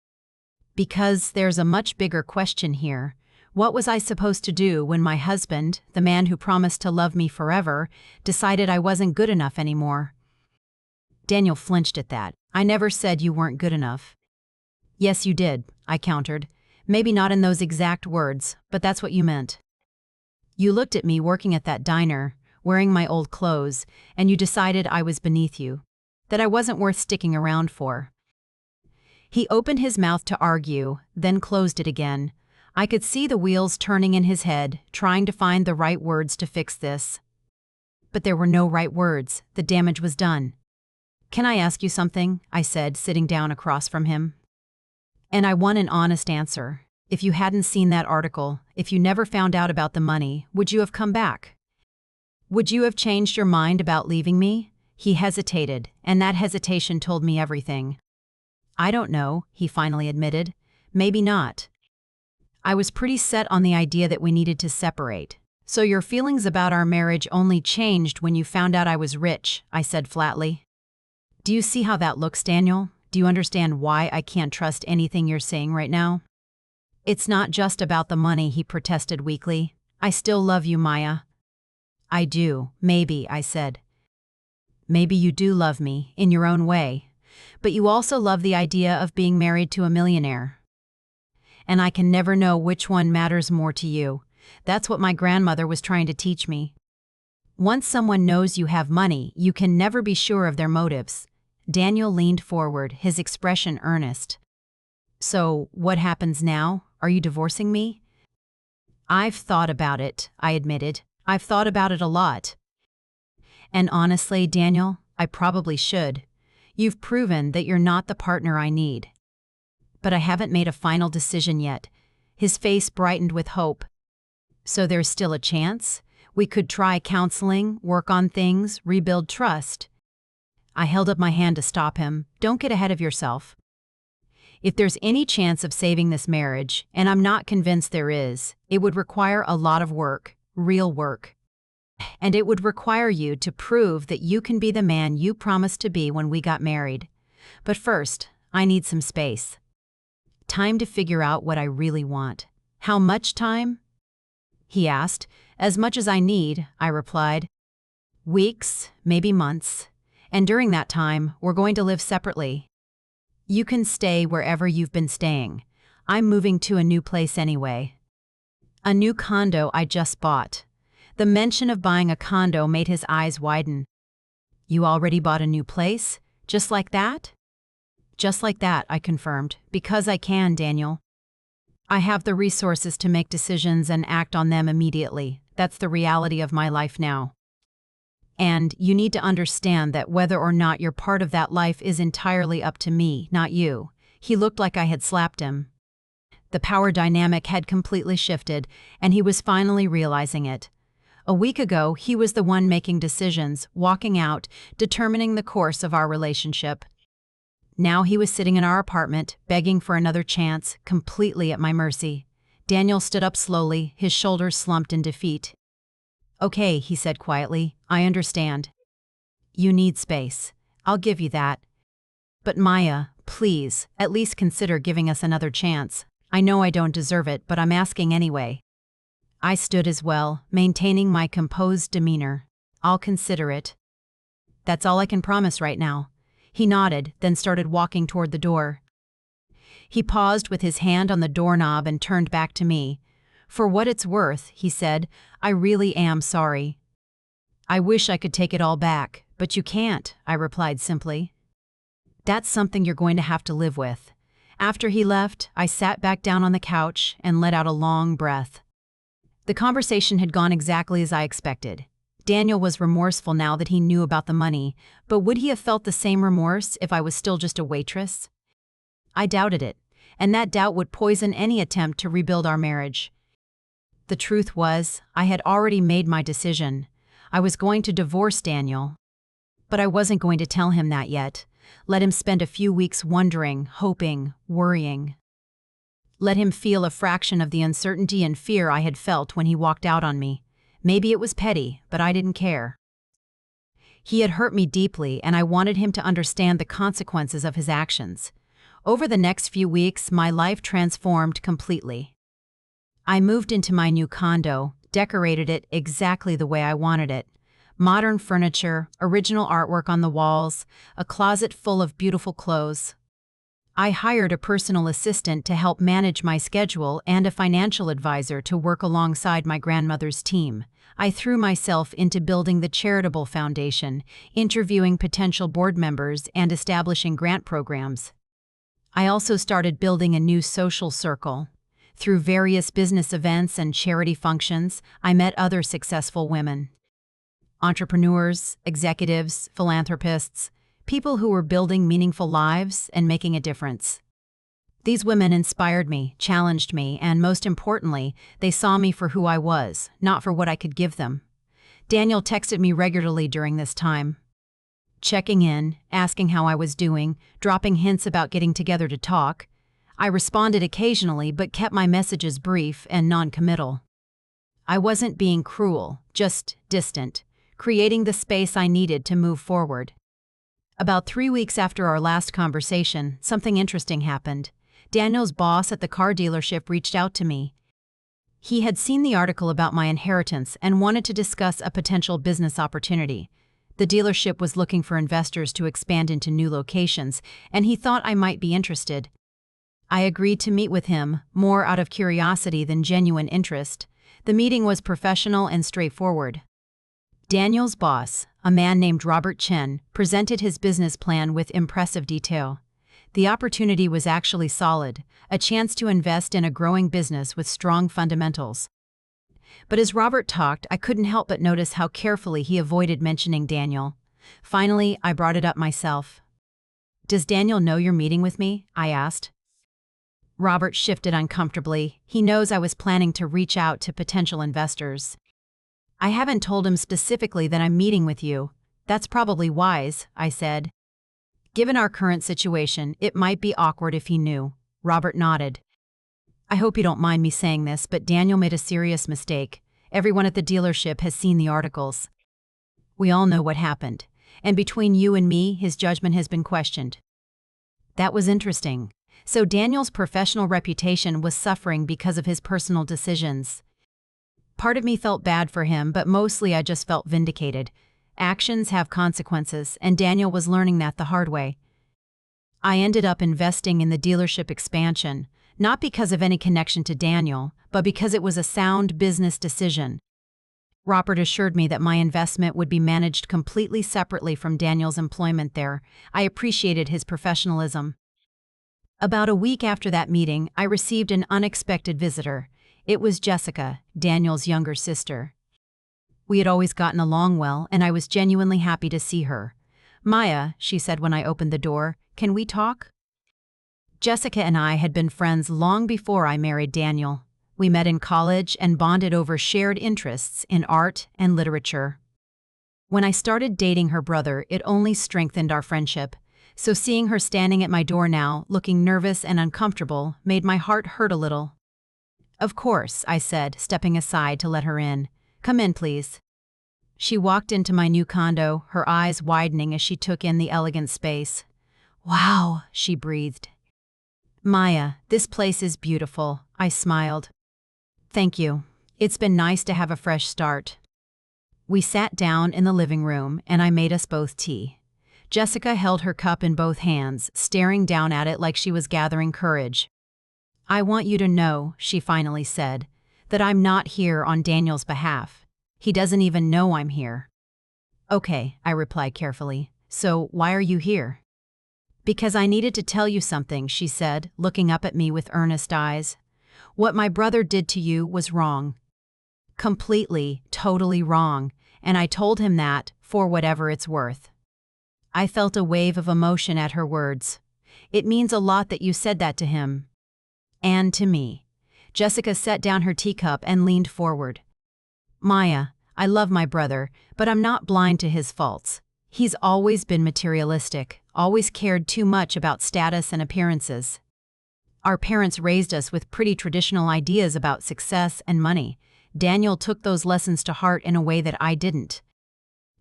"Because there's a much bigger question here. What was I supposed to do when my husband, the man who promised to love me forever, decided I wasn't good enough anymore?" Daniel flinched at that. "I never said you weren't good enough." Yes, you did, I countered. Maybe not in those exact words, but that's what you meant. You looked at me working at that diner, wearing my old clothes, and you decided I was beneath you, that I wasn't worth sticking around for. He opened his mouth to argue, then closed it again. I could see the wheels turning in his head, trying to find the right words to fix this. But there were no right words. The damage was done. Can I ask you something? I said, sitting down across from him. And I want an honest answer. If you hadn't seen that article, if you never found out about the money, would you have come back? Would you have changed your mind about leaving me? He hesitated, and that hesitation told me everything. I don't know, he finally admitted. Maybe not. I was pretty set on the idea that we needed to separate. So your feelings about our marriage only changed when you found out I was rich, I said flatly. Do you see how that looks, Daniel? Do you understand why I can't trust anything you're saying right now? It's not just about the money, he protested weakly. I still love you, Maya. I do, maybe, I said. Maybe you do love me, in your own way. But you also love the idea of being married to a millionaire. And I can never know which one matters more to you. That's what my grandmother was trying to teach me. Once someone knows you have money, you can never be sure of their motives. Daniel leaned forward, his expression earnest. So, what happens now? Are you divorcing me? I've thought about it, I admitted. I've thought about it a lot. And honestly, Daniel, I probably should. You've proven that you're not the partner I need. But I haven't made a final decision yet. His face brightened with hope. So there's still a chance? We could try counseling, work on things, rebuild trust. I held up my hand to stop him. Don't get ahead of yourself. If there's any chance of saving this marriage, and I'm not convinced there is, it would require a lot of work, real work. And it would require you to prove that you can be the man you promised to be when we got married. But first, I need some space. Time to figure out what I really want. How much time? He asked. As much as I need, I replied. Weeks, maybe months. And during that time, we're going to live separately. You can stay wherever you've been staying. I'm moving to a new place anyway. A new condo I just bought. The mention of buying a condo made his eyes widen. You already bought a new place? Just like that? Just like that, I confirmed. Because I can, Daniel. I have the resources to make decisions and act on them immediately. That's the reality of my life now. And you need to understand that whether or not you're part of that life is entirely up to me, not you. He looked like I had slapped him. The power dynamic had completely shifted, and he was finally realizing it. A week ago, he was the one making decisions, walking out, determining the course of our relationship. Now he was sitting in our apartment, begging for another chance, completely at my mercy. Daniel stood up slowly, his shoulders slumped in defeat. Okay, he said quietly, I understand. You need space. I'll give you that. But Maya, please, at least consider giving us another chance. I know I don't deserve it, but I'm asking anyway. I stood as well, maintaining my composed demeanor. I'll consider it. That's all I can promise right now. He nodded, then started walking toward the door. He paused with his hand on the doorknob and turned back to me. For what it's worth, he said, I really am sorry. I wish I could take it all back, but you can't, I replied simply. That's something you're going to have to live with. After he left, I sat back down on the couch and let out a long breath. The conversation had gone exactly as I expected. Daniel was remorseful now that he knew about the money, but would he have felt the same remorse if I was still just a waitress? I doubted it, and that doubt would poison any attempt to rebuild our marriage. The truth was, I had already made my decision. I was going to divorce Daniel. But I wasn't going to tell him that yet. Let him spend a few weeks wondering, hoping, worrying. Let him feel a fraction of the uncertainty and fear I had felt when he walked out on me. Maybe it was petty, but I didn't care. He had hurt me deeply, and I wanted him to understand the consequences of his actions. Over the next few weeks, my life transformed completely. I moved into my new condo, decorated it exactly the way I wanted it. Modern furniture, original artwork on the walls, a closet full of beautiful clothes. I hired a personal assistant to help manage my schedule and a financial advisor to work alongside my grandmother's team. I threw myself into building the charitable foundation, interviewing potential board members, and establishing grant programs. I also started building a new social circle. Through various business events and charity functions, I met other successful women. Entrepreneurs, executives, philanthropists, people who were building meaningful lives and making a difference. These women inspired me, challenged me, and most importantly, they saw me for who I was, not for what I could give them. Daniel texted me regularly during this time, checking in, asking how I was doing, dropping hints about getting together to talk. I responded occasionally but kept my messages brief and non-committal. I wasn't being cruel, just distant, creating the space I needed to move forward. About 3 weeks after our last conversation, something interesting happened. Daniel's boss at the car dealership reached out to me. He had seen the article about my inheritance and wanted to discuss a potential business opportunity. The dealership was looking for investors to expand into new locations, and he thought I might be interested. I agreed to meet with him, more out of curiosity than genuine interest. The meeting was professional and straightforward. Daniel's boss, a man named Robert Chen, presented his business plan with impressive detail. The opportunity was actually solid, a chance to invest in a growing business with strong fundamentals. But as Robert talked, I couldn't help but notice how carefully he avoided mentioning Daniel. Finally, I brought it up myself. "Does Daniel know you're meeting with me?" I asked. Robert shifted uncomfortably. He knows I was planning to reach out to potential investors. "I haven't told him specifically that I'm meeting with you. That's probably wise," I said. "Given our current situation, it might be awkward if he knew." Robert nodded. "I hope you don't mind me saying this, but Daniel made a serious mistake. Everyone at the dealership has seen the articles. We all know what happened, and between you and me, his judgment has been questioned." That was interesting. So Daniel's professional reputation was suffering because of his personal decisions. Part of me felt bad for him, but mostly I just felt vindicated. Actions have consequences, and Daniel was learning that the hard way. I ended up investing in the dealership expansion, not because of any connection to Daniel, but because it was a sound business decision. Robert assured me that my investment would be managed completely separately from Daniel's employment there. I appreciated his professionalism. About a week after that meeting, I received an unexpected visitor. It was Jessica, Daniel's younger sister. We had always gotten along well, and I was genuinely happy to see her. "Maya," she said when I opened the door, "can we talk?" Jessica and I had been friends long before I married Daniel. We met in college and bonded over shared interests in art and literature. When I started dating her brother, it only strengthened our friendship. So seeing her standing at my door now, looking nervous and uncomfortable, made my heart hurt a little. "Of course," I said, stepping aside to let her in. "Come in, please." She walked into my new condo, her eyes widening as she took in the elegant space. "Wow," she breathed. "Maya, this place is beautiful," I smiled. "Thank you. It's been nice to have a fresh start." We sat down in the living room, and I made us both tea. Jessica held her cup in both hands, staring down at it like she was gathering courage. "I want you to know," she finally said, "that I'm not here on Daniel's behalf. He doesn't even know I'm here." "Okay," I replied carefully. "So why are you here?" "Because I needed to tell you something," she said, looking up at me with earnest eyes. "What my brother did to you was wrong. Completely, totally wrong, and I told him that, for whatever it's worth." I felt a wave of emotion at her words. "It means a lot that you said that to him." "And to me." Jessica set down her teacup and leaned forward. "Maya, I love my brother, but I'm not blind to his faults. He's always been materialistic, always cared too much about status and appearances. Our parents raised us with pretty traditional ideas about success and money. Daniel took those lessons to heart in a way that I didn't."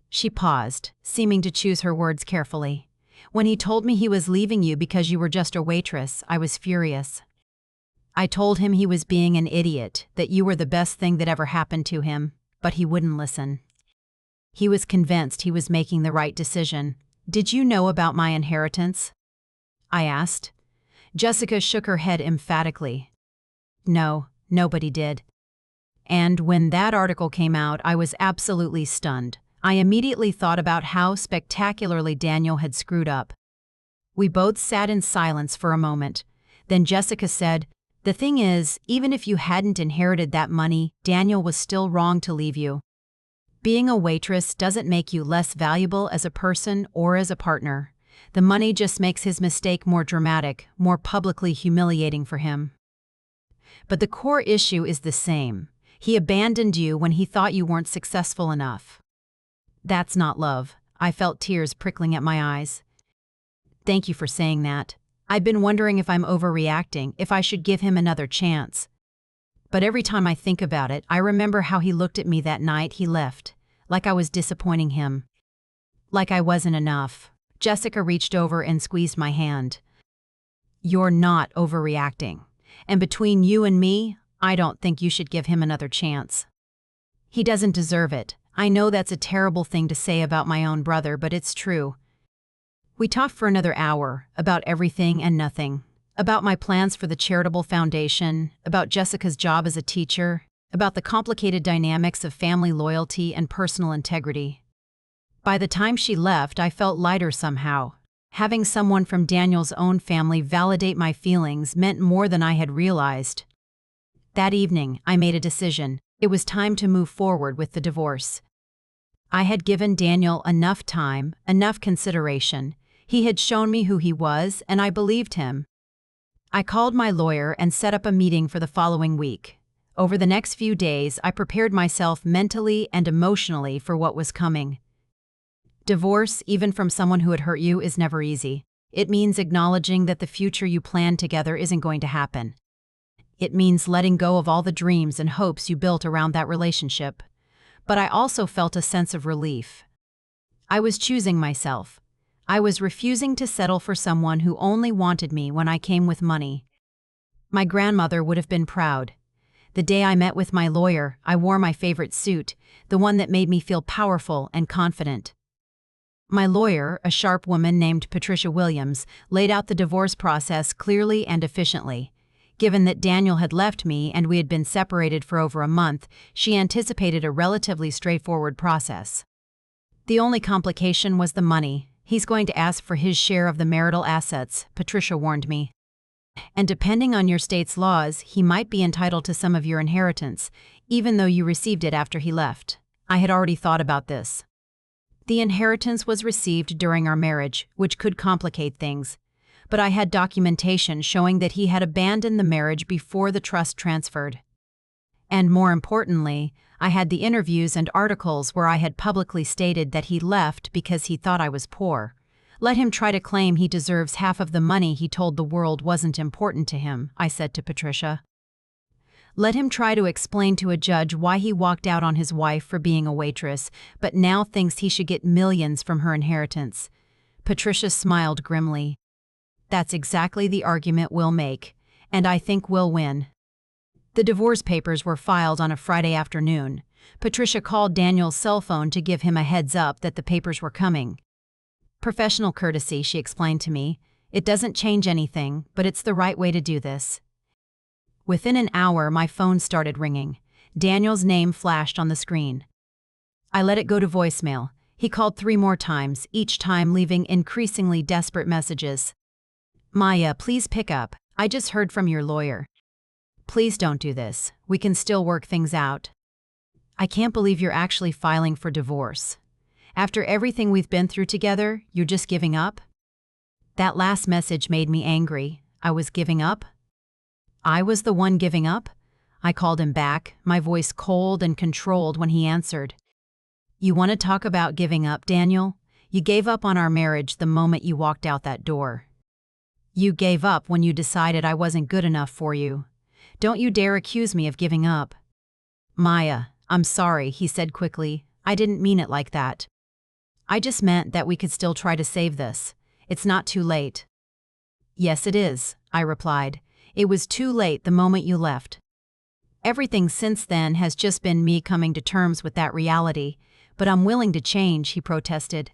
She paused, seeming to choose her words carefully. "When he told me he was leaving you because you were just a waitress, I was furious. I told him he was being an idiot, that you were the best thing that ever happened to him, but he wouldn't listen. He was convinced he was making the right decision. Did you know about my inheritance?" I asked. Jessica shook her head emphatically. No, nobody did. And when that article came out, I was absolutely stunned. I immediately thought about how spectacularly Daniel had screwed up. We both sat in silence for a moment. Then Jessica said, "The thing is, even if you hadn't inherited that money, Daniel was still wrong to leave you. Being a waitress doesn't make you less valuable as a person or as a partner. The money just makes his mistake more dramatic, more publicly humiliating for him. But the core issue is the same. He abandoned you when he thought you weren't successful enough." That's not love. I felt tears prickling at my eyes. Thank you for saying that. I've been wondering if I'm overreacting, if I should give him another chance. But every time I think about it, I remember how he looked at me that night he left, like I was disappointing him. Like I wasn't enough. Jessica reached over and squeezed my hand. You're not overreacting. And between you and me, I don't think you should give him another chance. He doesn't deserve it. I know that's a terrible thing to say about my own brother, but it's true. We talked for another hour, about everything and nothing. About my plans for the charitable foundation, about Jessica's job as a teacher, about the complicated dynamics of family loyalty and personal integrity. By the time she left, I felt lighter somehow. Having someone from Daniel's own family validate my feelings meant more than I had realized. That evening, I made a decision. It was time to move forward with the divorce. I had given Daniel enough time, enough consideration. He had shown me who he was, and I believed him. I called my lawyer and set up a meeting for the following week. Over the next few days, I prepared myself mentally and emotionally for what was coming. Divorce, even from someone who had hurt you, is never easy. It means acknowledging that the future you planned together isn't going to happen. It means letting go of all the dreams and hopes you built around that relationship. But I also felt a sense of relief. I was choosing myself. I was refusing to settle for someone who only wanted me when I came with money. My grandmother would have been proud. The day I met with my lawyer, I wore my favorite suit, the one that made me feel powerful and confident. My lawyer, a sharp woman named Patricia Williams, laid out the divorce process clearly and efficiently. Given that Daniel had left me and we had been separated for over a month, she anticipated a relatively straightforward process. The only complication was the money. He's going to ask for his share of the marital assets, Patricia warned me. And depending on your state's laws, he might be entitled to some of your inheritance, even though you received it after he left. I had already thought about this. The inheritance was received during our marriage, which could complicate things. But I had documentation showing that he had abandoned the marriage before the trust transferred. And more importantly, I had the interviews and articles where I had publicly stated that he left because he thought I was poor. Let him try to claim he deserves half of the money he told the world wasn't important to him, I said to Patricia. Let him try to explain to a judge why he walked out on his wife for being a waitress, but now thinks he should get millions from her inheritance. Patricia smiled grimly. That's exactly the argument we'll make, and I think we'll win. The divorce papers were filed on a Friday afternoon. Patricia called Daniel's cell phone to give him a heads up that the papers were coming. Professional courtesy, she explained to me. It doesn't change anything, but it's the right way to do this. Within an hour, my phone started ringing. Daniel's name flashed on the screen. I let it go to voicemail. He called 3 more times, each time leaving increasingly desperate messages. Maya, please pick up. I just heard from your lawyer. Please don't do this. We can still work things out. I can't believe you're actually filing for divorce. After everything we've been through together, you're just giving up? That last message made me angry. I was giving up? I was the one giving up? I called him back, my voice cold and controlled when he answered. You want to talk about giving up, Daniel? You gave up on our marriage the moment you walked out that door. You gave up when you decided I wasn't good enough for you. Don't you dare accuse me of giving up. Maya, I'm sorry, he said quickly. I didn't mean it like that. I just meant that we could still try to save this. It's not too late. Yes, it is, I replied. It was too late the moment you left. Everything since then has just been me coming to terms with that reality, but I'm willing to change, he protested.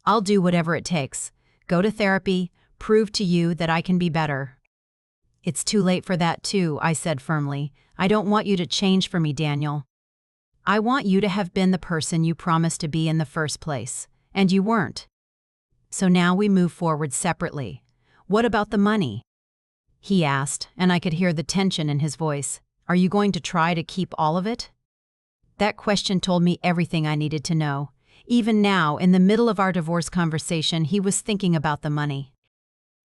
I'll do whatever it takes. Go to therapy, Prove to you that I can be better. It's too late for that too, I said firmly. I don't want you to change for me, Daniel. I want you to have been the person you promised to be in the first place, and you weren't. So now we move forward separately. What about the money? He asked, and I could hear the tension in his voice. Are you going to try to keep all of it? That question told me everything I needed to know. Even now, in the middle of our divorce conversation, he was thinking about the money.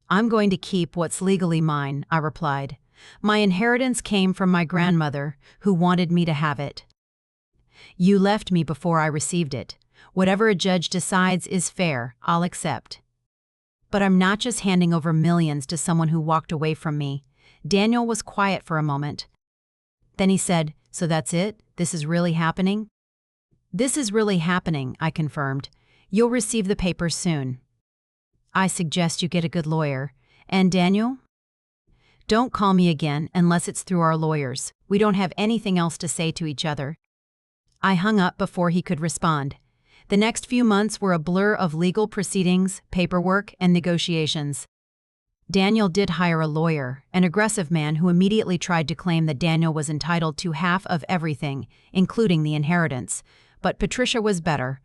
I'm going to keep what's legally mine, I replied. My inheritance came from my grandmother, who wanted me to have it. You left me before I received it. Whatever a judge decides is fair, I'll accept. But I'm not just handing over millions to someone who walked away from me. Daniel was quiet for a moment. Then he said, So that's it? This is really happening? This is really happening, I confirmed. You'll receive the papers soon. I suggest you get a good lawyer. And Daniel? Don't call me again unless it's through our lawyers. We don't have anything else to say to each other. I hung up before he could respond. The next few months were a blur of legal proceedings, paperwork, and negotiations. Daniel did hire a lawyer, an aggressive man who immediately tried to claim that Daniel was entitled to half of everything, including the inheritance. But Patricia was better.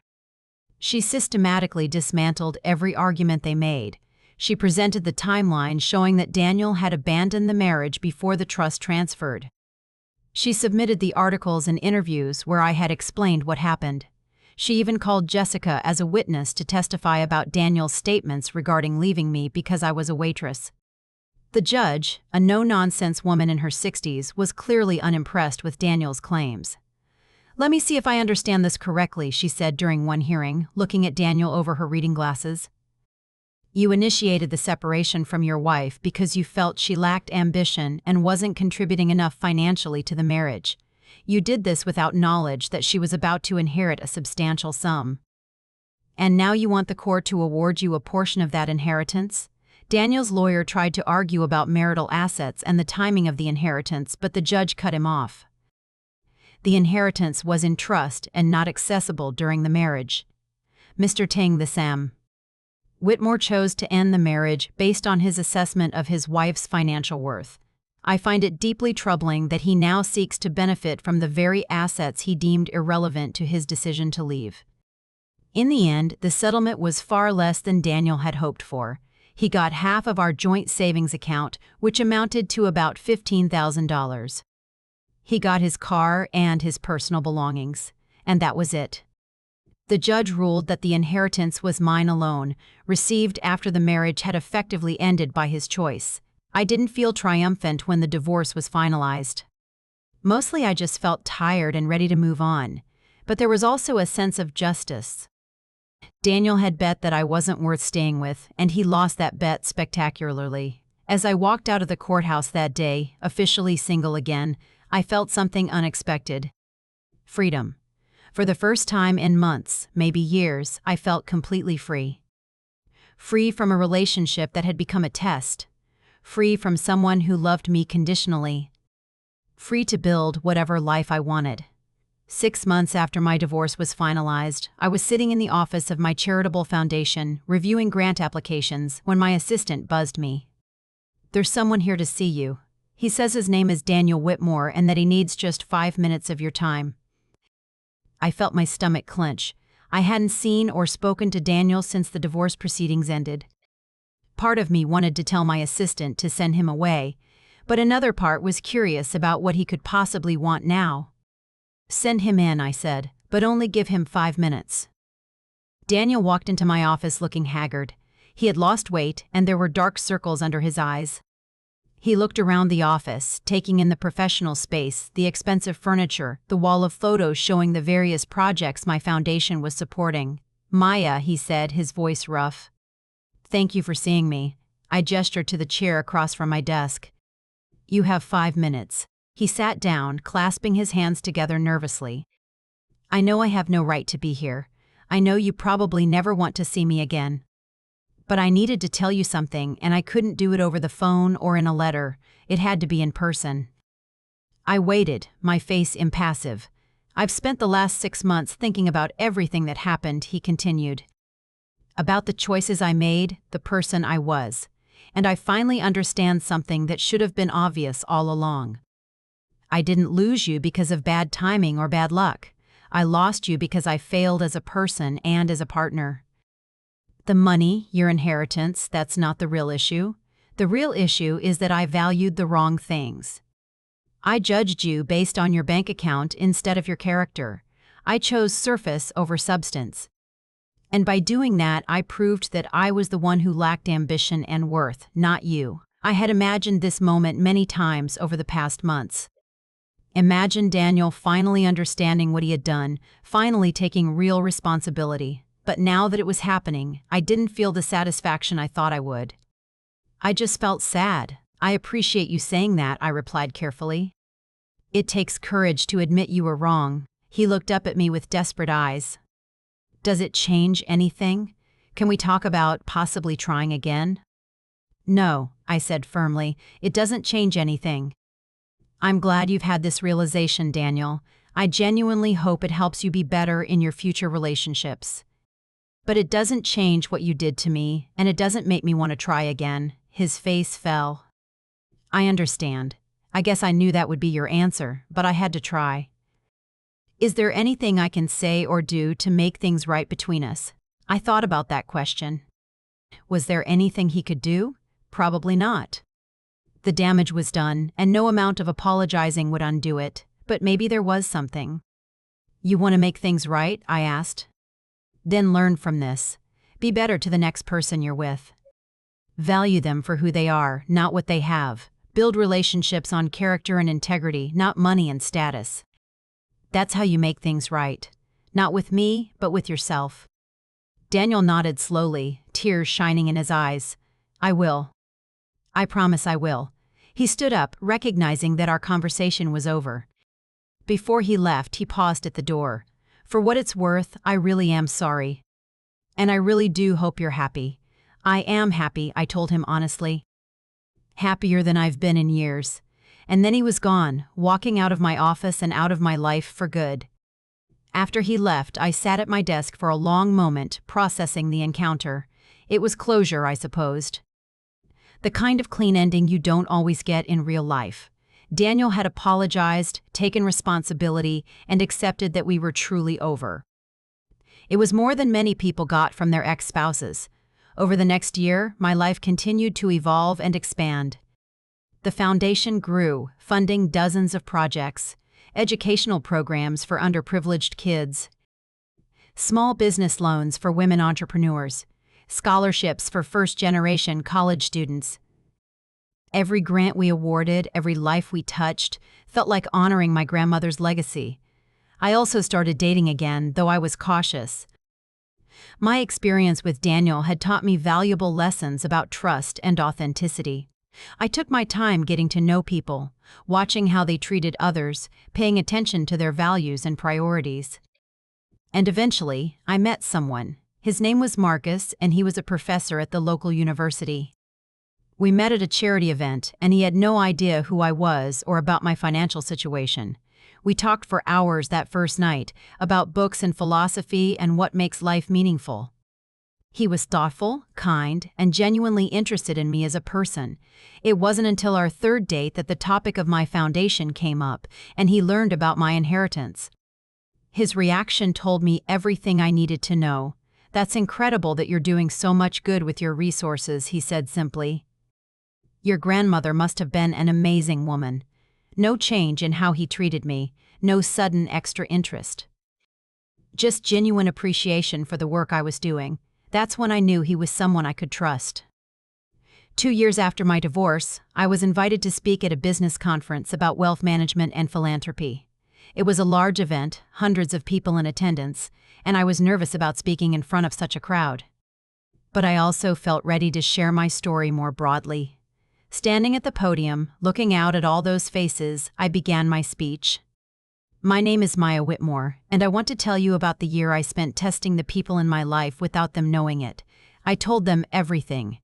She systematically dismantled every argument they made. She presented the timeline showing that Daniel had abandoned the marriage before the trust transferred. She submitted the articles and interviews where I had explained what happened. She even called Jessica as a witness to testify about Daniel's statements regarding leaving me because I was a waitress. The judge, a no-nonsense woman in her 60s, was clearly unimpressed with Daniel's claims. Let me see if I understand this correctly, she said during one hearing, looking at Daniel over her reading glasses. You initiated the separation from your wife because you felt she lacked ambition and wasn't contributing enough financially to the marriage. You did this without knowledge that she was about to inherit a substantial sum. And now you want the court to award you a portion of that inheritance? Daniel's lawyer tried to argue about marital assets and the timing of the inheritance, but the judge cut him off. The inheritance was in trust and not accessible during the marriage. Mr. Tang the Sam. Whitmore chose to end the marriage based on his assessment of his wife's financial worth. I find it deeply troubling that he now seeks to benefit from the very assets he deemed irrelevant to his decision to leave. In the end, the settlement was far less than Daniel had hoped for. He got half of our joint savings account, which amounted to about $15,000. He got his car and his personal belongings, and that was it. The judge ruled that the inheritance was mine alone, received after the marriage had effectively ended by his choice. I didn't feel triumphant when the divorce was finalized. Mostly I just felt tired and ready to move on, but there was also a sense of justice. Daniel had bet that I wasn't worth staying with, and he lost that bet spectacularly. As I walked out of the courthouse that day, officially single again, I felt something unexpected. Freedom. For the first time in months, maybe years, I felt completely free. Free from a relationship that had become a test. Free from someone who loved me conditionally. Free to build whatever life I wanted. 6 months after my divorce was finalized, I was sitting in the office of my charitable foundation, reviewing grant applications, when my assistant buzzed me. There's someone here to see you. He says his name is Daniel Whitmore and that he needs just 5 minutes of your time. I felt my stomach clench. I hadn't seen or spoken to Daniel since the divorce proceedings ended. Part of me wanted to tell my assistant to send him away, but another part was curious about what he could possibly want now. Send him in, I said, but only give him 5 minutes. Daniel walked into my office looking haggard. He had lost weight, and there were dark circles under his eyes. He looked around the office, taking in the professional space, the expensive furniture, the wall of photos showing the various projects my foundation was supporting. Maya, he said, his voice rough. Thank you for seeing me. I gestured to the chair across from my desk. You have 5 minutes. He sat down, clasping his hands together nervously. I know I have no right to be here. I know you probably never want to see me again. But I needed to tell you something, and I couldn't do it over the phone or in a letter. It had to be in person. I waited, my face impassive. I've spent the last 6 months thinking about everything that happened, he continued. About the choices I made, the person I was. and I finally understand something that should have been obvious all along. I didn't lose you because of bad timing or bad luck. I lost you because I failed as a person and as a partner. The money, your inheritance, that's not the real issue. The real issue is that I valued the wrong things. I judged you based on your bank account instead of your character. I chose surface over substance. And by doing that, I proved that I was the one who lacked ambition and worth, not you. I had imagined this moment many times over the past months. Imagine Daniel finally understanding what he had done, finally taking real responsibility. But now that it was happening, I didn't feel the satisfaction I thought I would. I just felt sad. I appreciate you saying that, I replied carefully. It takes courage to admit you were wrong. He looked up at me with desperate eyes. Does it change anything? Can we talk about possibly trying again? No, I said firmly, it doesn't change anything. I'm glad you've had this realization, Daniel. I genuinely hope it helps you be better in your future relationships. But it doesn't change what you did to me, and it doesn't make me want to try again. His face fell. I understand. I guess I knew that would be your answer, but I had to try. Is there anything I can say or do to make things right between us? I thought about that question. Was there anything he could do? Probably not. The damage was done, and no amount of apologizing would undo it, but maybe there was something. You want to make things right? I asked. Then learn from this. Be better to the next person you're with. Value them for who they are, not what they have. Build relationships on character and integrity, not money and status. That's how you make things right. Not with me, but with yourself. Daniel nodded slowly, tears shining in his eyes. I will. I promise I will. He stood up, recognizing that our conversation was over. Before he left, he paused at the door. For what it's worth, I really am sorry. And I really do hope you're happy. I am happy, I told him honestly. Happier than I've been in years. And then he was gone, walking out of my office and out of my life for good. After he left, I sat at my desk for a long moment, processing the encounter. It was closure, I supposed. The kind of clean ending you don't always get in real life. Daniel had apologized, taken responsibility, and accepted that we were truly over. It was more than many people got from their ex-spouses. Over the next year, my life continued to evolve and expand. The foundation grew, funding dozens of projects, educational programs for underprivileged kids, small business loans for women entrepreneurs, scholarships for first-generation college students. Every grant we awarded, every life we touched, felt like honoring my grandmother's legacy. I also started dating again, though I was cautious. My experience with Daniel had taught me valuable lessons about trust and authenticity. I took my time getting to know people, watching how they treated others, paying attention to their values and priorities. And eventually, I met someone. His name was Marcus, and he was a professor at the local university. We met at a charity event, and he had no idea who I was or about my financial situation. We talked for hours that first night about books and philosophy and what makes life meaningful. He was thoughtful, kind, and genuinely interested in me as a person. It wasn't until our third date that the topic of my foundation came up, and he learned about my inheritance. His reaction told me everything I needed to know. That's incredible that you're doing so much good with your resources, he said simply. Your grandmother must have been an amazing woman. No change in how he treated me, no sudden extra interest. Just genuine appreciation for the work I was doing. That's when I knew he was someone I could trust. 2 years after my divorce, I was invited to speak at a business conference about wealth management and philanthropy. It was a large event, hundreds of people in attendance, and I was nervous about speaking in front of such a crowd. But I also felt ready to share my story more broadly. Standing at the podium, looking out at all those faces, I began my speech. My name is Maya Whitmore, and I want to tell you about the year I spent testing the people in my life without them knowing it. I told them everything.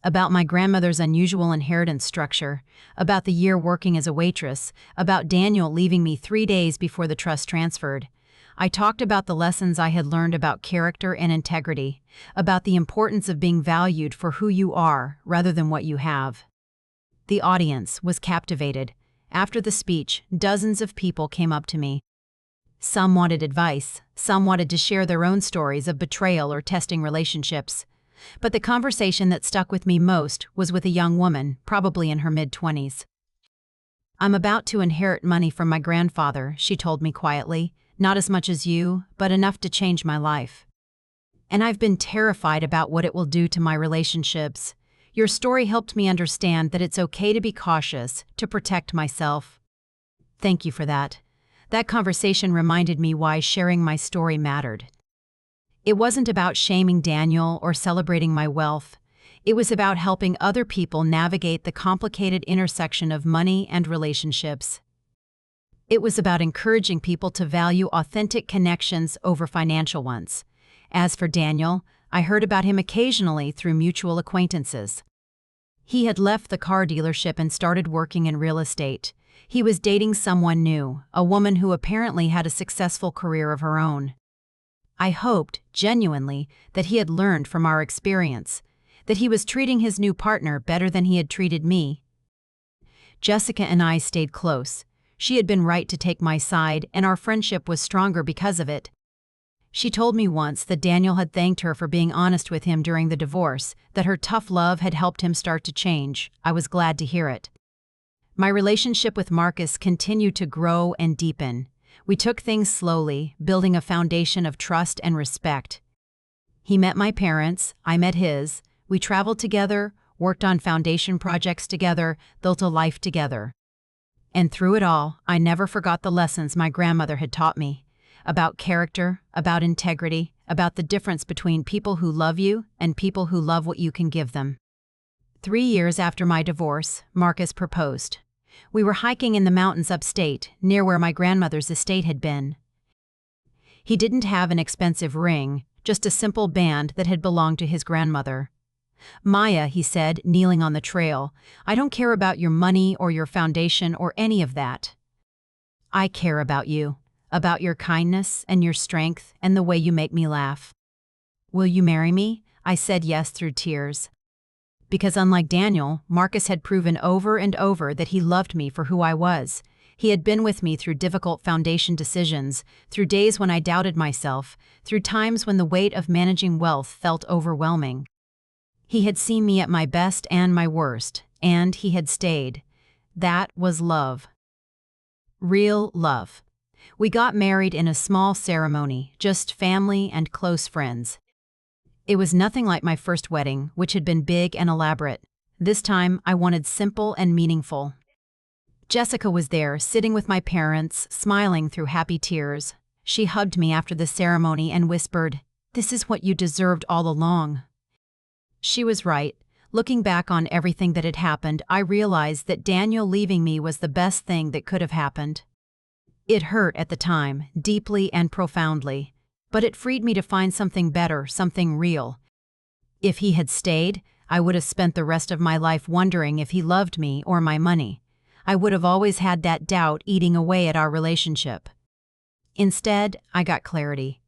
About my grandmother's unusual inheritance structure, about the year working as a waitress, about Daniel leaving me 3 days before the trust transferred. I talked about the lessons I had learned about character and integrity, about the importance of being valued for who you are rather than what you have. The audience was captivated. After the speech, dozens of people came up to me. Some wanted advice, some wanted to share their own stories of betrayal or testing relationships. But the conversation that stuck with me most was with a young woman, probably in her mid-20s. "I'm about to inherit money from my grandfather," she told me quietly. "Not as much as you, but enough to change my life. And I've been terrified about what it will do to my relationships. Your story helped me understand that it's okay to be cautious, to protect myself." Thank you for that. That conversation reminded me why sharing my story mattered. It wasn't about shaming Daniel or celebrating my wealth. It was about helping other people navigate the complicated intersection of money and relationships. It was about encouraging people to value authentic connections over financial ones. As for Daniel, I heard about him occasionally through mutual acquaintances. He had left the car dealership and started working in real estate. He was dating someone new, a woman who apparently had a successful career of her own. I hoped, genuinely, that he had learned from our experience, that he was treating his new partner better than he had treated me. Jessica and I stayed close. She had been right to take my side, and our friendship was stronger because of it. She told me once that Daniel had thanked her for being honest with him during the divorce, that her tough love had helped him start to change. I was glad to hear it. My relationship with Marcus continued to grow and deepen. We took things slowly, building a foundation of trust and respect. He met my parents, I met his. We traveled together, worked on foundation projects together, built a life together. And through it all, I never forgot the lessons my grandmother had taught me. About character, about integrity, about the difference between people who love you and people who love what you can give them. 3 years after my divorce, Marcus proposed. We were hiking in the mountains upstate, near where my grandmother's estate had been. He didn't have an expensive ring, just a simple band that had belonged to his grandmother. "Maya," he said, kneeling on the trail, "I don't care about your money or your foundation or any of that. I care about you, about your kindness and your strength and the way you make me laugh. Will you marry me?" I said yes through tears. Because unlike Daniel, Marcus had proven over and over that he loved me for who I was. He had been with me through difficult foundation decisions, through days when I doubted myself, through times when the weight of managing wealth felt overwhelming. He had seen me at my best and my worst, and he had stayed. That was love. Real love. We got married in a small ceremony, just family and close friends. It was nothing like my first wedding, which had been big and elaborate. This time, I wanted simple and meaningful. Jessica was there, sitting with my parents, smiling through happy tears. She hugged me after the ceremony and whispered, "This is what you deserved all along." She was right. Looking back on everything that had happened, I realized that Daniel leaving me was the best thing that could have happened. It hurt at the time, deeply and profoundly. But it freed me to find something better, something real. If he had stayed, I would have spent the rest of my life wondering if he loved me or my money. I would have always had that doubt eating away at our relationship. Instead, I got clarity.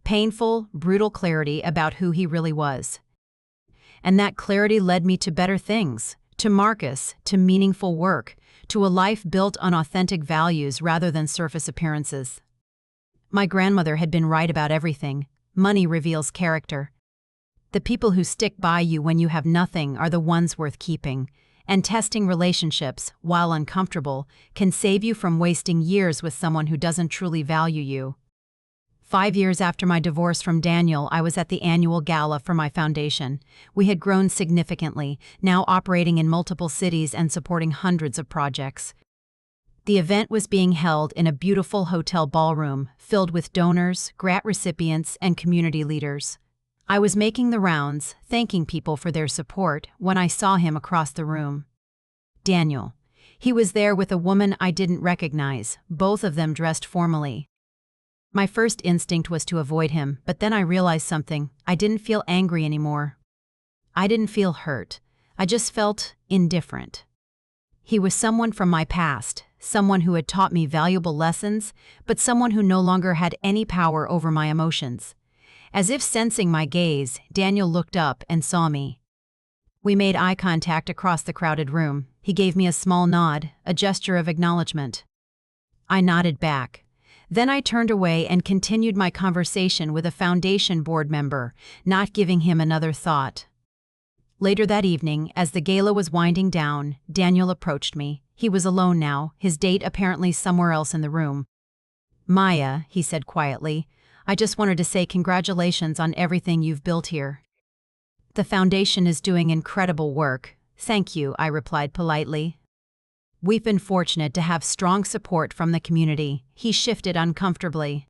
Painful, brutal clarity about who he really was. And that clarity led me to better things, to Marcus, to meaningful work, to a life built on authentic values rather than surface appearances. My grandmother had been right about everything. Money reveals character. The people who stick by you when you have nothing are the ones worth keeping. And testing relationships, while uncomfortable, can save you from wasting years with someone who doesn't truly value you. 5 years after my divorce from Daniel, I was at the annual gala for my foundation. We had grown significantly, now operating in multiple cities and supporting hundreds of projects. The event was being held in a beautiful hotel ballroom, filled with donors, grant recipients, and community leaders. I was making the rounds, thanking people for their support, when I saw him across the room. Daniel. He was there with a woman I didn't recognize, both of them dressed formally. My first instinct was to avoid him, but then I realized something. I didn't feel angry anymore. I didn't feel hurt. I just felt indifferent. He was someone from my past, someone who had taught me valuable lessons, but someone who no longer had any power over my emotions. As if sensing my gaze, Daniel looked up and saw me. We made eye contact across the crowded room. He gave me a small nod, a gesture of acknowledgement. I nodded back. Then I turned away and continued my conversation with a foundation board member, not giving him another thought. Later that evening, as the gala was winding down, Daniel approached me. He was alone now, his date apparently somewhere else in the room. "Maya," he said quietly, "I just wanted to say congratulations on everything you've built here. The foundation is doing incredible work." "Thank you," I replied politely. "We've been fortunate to have strong support from the community." He shifted uncomfortably.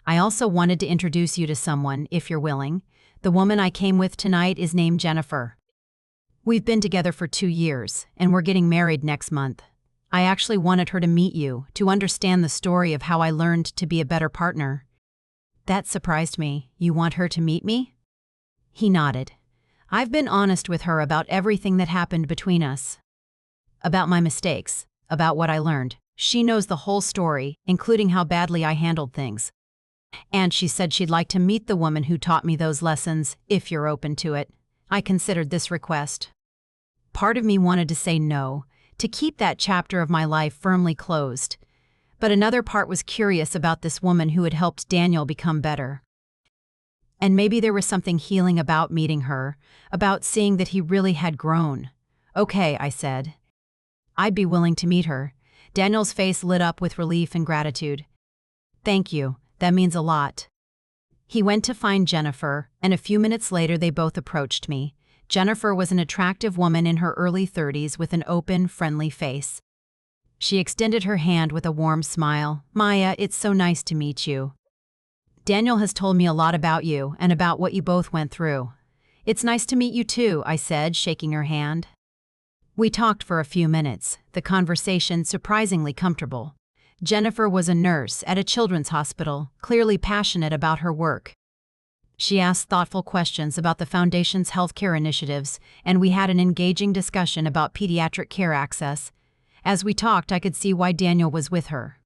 "I also wanted to introduce you to someone, if you're willing. The woman I came with tonight is named Jennifer. We've been together for 2 years, and we're getting married next month. I actually wanted her to meet you, to understand the story of how I learned to be a better partner." That surprised me. "You want her to meet me?" He nodded. "I've been honest with her about everything that happened between us. About my mistakes, about what I learned. She knows the whole story, including how badly I handled things. And she said she'd like to meet the woman who taught me those lessons, if you're open to it." I considered this request. Part of me wanted to say no, to keep that chapter of my life firmly closed. But another part was curious about this woman who had helped Daniel become better. And maybe there was something healing about meeting her, about seeing that he really had grown. "Okay," I said. "I'd be willing to meet her." Daniel's face lit up with relief and gratitude. "Thank you. That means a lot." He went to find Jennifer, and a few minutes later they both approached me. Jennifer was an attractive woman in her early 30s with an open, friendly face. She extended her hand with a warm smile. "Maya, it's so nice to meet you. Daniel has told me a lot about you and about what you both went through." "It's nice to meet you too," I said, shaking her hand. We talked for a few minutes, the conversation surprisingly comfortable. Jennifer was a nurse at a children's hospital, clearly passionate about her work. She asked thoughtful questions about the Foundation's healthcare initiatives, and we had an engaging discussion about pediatric care access. As we talked, I could see why Daniel was with her.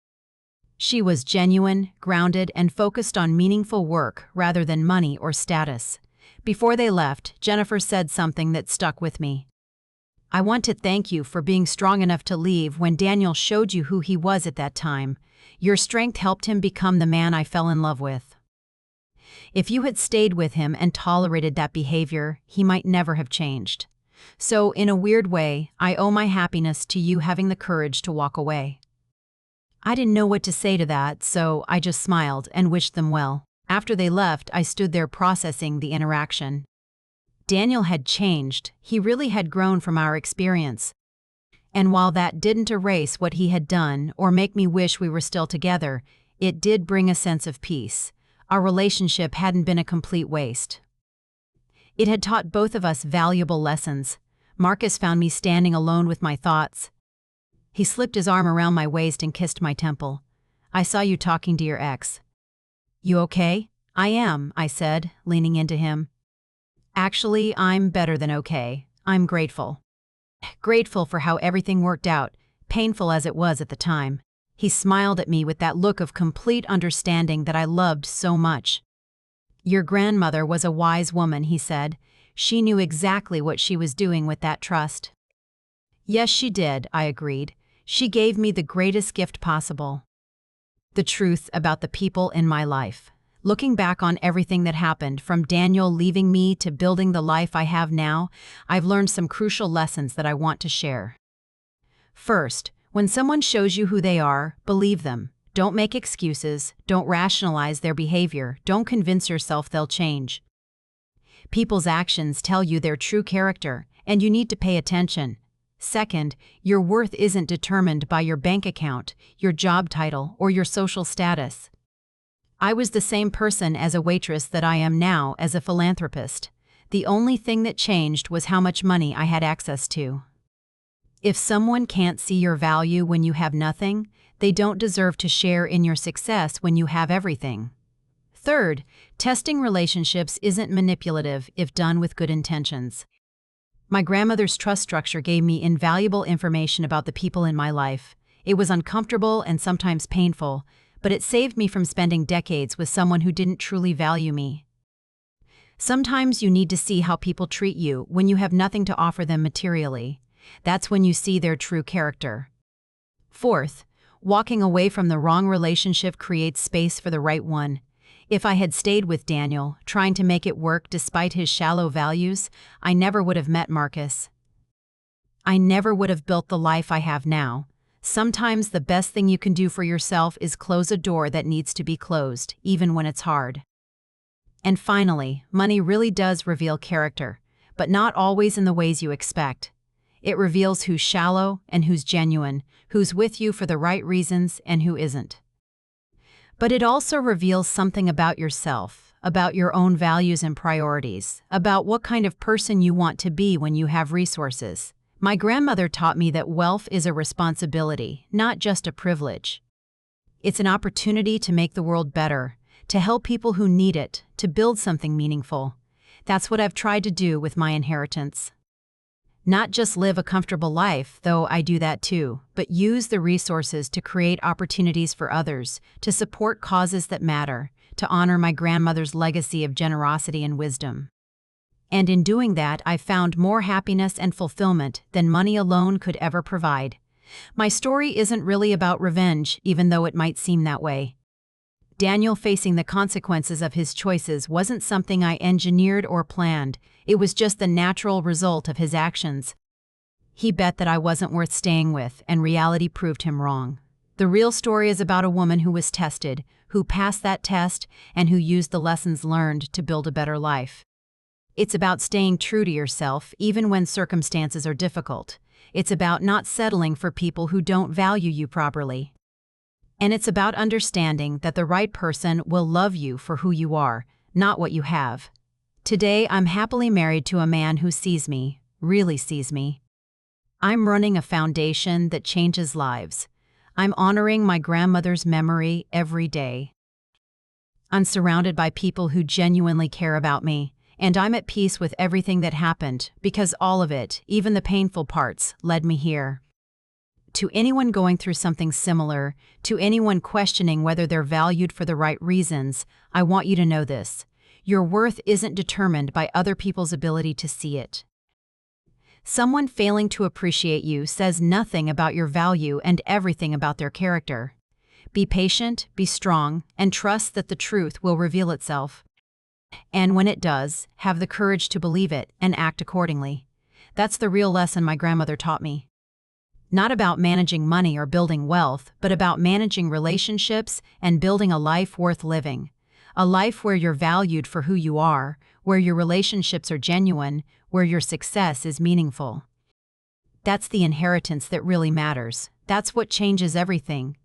She was genuine, grounded, and focused on meaningful work rather than money or status. Before they left, Jennifer said something that stuck with me. "I want to thank you for being strong enough to leave when Daniel showed you who he was at that time. Your strength helped him become the man I fell in love with. If you had stayed with him and tolerated that behavior, he might never have changed. So, in a weird way, I owe my happiness to you having the courage to walk away." I didn't know what to say to that, so I just smiled and wished them well. After they left, I stood there processing the interaction. Daniel had changed. He really had grown from our experience. And while that didn't erase what he had done or make me wish we were still together, it did bring a sense of peace. Our relationship hadn't been a complete waste. It had taught both of us valuable lessons. Marcus found me standing alone with my thoughts. He slipped his arm around my waist and kissed my temple. "I saw you talking to your ex. You okay?" "I am," I said, leaning into him. "Actually, I'm better than okay. I'm grateful. Grateful for how everything worked out, painful as it was at the time." He smiled at me with that look of complete understanding that I loved so much. "Your grandmother was a wise woman," he said. "She knew exactly what she was doing with that trust." "Yes, she did," I agreed. "She gave me the greatest gift possible. The truth about the people in my life. Looking back on everything that happened, from Daniel leaving me to building the life I have now, I've learned some crucial lessons that I want to share. First, when someone shows you who they are, believe them. Don't make excuses, don't rationalize their behavior, don't convince yourself they'll change. People's actions tell you their true character, and you need to pay attention. Second, your worth isn't determined by your bank account, your job title, or your social status. I was the same person as a waitress that I am now as a philanthropist. The only thing that changed was how much money I had access to. If someone can't see your value when you have nothing, they don't deserve to share in your success when you have everything. Third, testing relationships isn't manipulative if done with good intentions. My grandmother's trust structure gave me invaluable information about the people in my life. It was uncomfortable and sometimes painful, but it saved me from spending decades with someone who didn't truly value me. Sometimes you need to see how people treat you when you have nothing to offer them materially. That's when you see their true character. Fourth, walking away from the wrong relationship creates space for the right one. If I had stayed with Daniel, trying to make it work despite his shallow values, I never would have met Marcus. I never would have built the life I have now. Sometimes the best thing you can do for yourself is close a door that needs to be closed, even when it's hard. And finally, money really does reveal character, but not always in the ways you expect. It reveals who's shallow and who's genuine, who's with you for the right reasons and who isn't. But it also reveals something about yourself, about your own values and priorities, about what kind of person you want to be when you have resources. My grandmother taught me that wealth is a responsibility, not just a privilege. It's an opportunity to make the world better, to help people who need it, to build something meaningful. That's what I've tried to do with my inheritance. Not just live a comfortable life, though I do that too, but use the resources to create opportunities for others, to support causes that matter, to honor my grandmother's legacy of generosity and wisdom. And in doing that, I've found more happiness and fulfillment than money alone could ever provide. My story isn't really about revenge, even though it might seem that way. Daniel facing the consequences of his choices wasn't something I engineered or planned. It was just the natural result of his actions. He bet that I wasn't worth staying with, and reality proved him wrong. The real story is about a woman who was tested, who passed that test, and who used the lessons learned to build a better life. It's about staying true to yourself, even when circumstances are difficult. It's about not settling for people who don't value you properly. And it's about understanding that the right person will love you for who you are, not what you have. Today, I'm happily married to a man who sees me, really sees me. I'm running a foundation that changes lives. I'm honoring my grandmother's memory every day. I'm surrounded by people who genuinely care about me, and I'm at peace with everything that happened, because all of it, even the painful parts, led me here. To anyone going through something similar, to anyone questioning whether they're valued for the right reasons, I want you to know this. Your worth isn't determined by other people's ability to see it. Someone failing to appreciate you says nothing about your value and everything about their character. Be patient, be strong, and trust that the truth will reveal itself. And when it does, have the courage to believe it and act accordingly. That's the real lesson my grandmother taught me. Not about managing money or building wealth, but about managing relationships and building a life worth living. A life where you're valued for who you are, where your relationships are genuine, where your success is meaningful. That's the inheritance that really matters. That's what changes everything.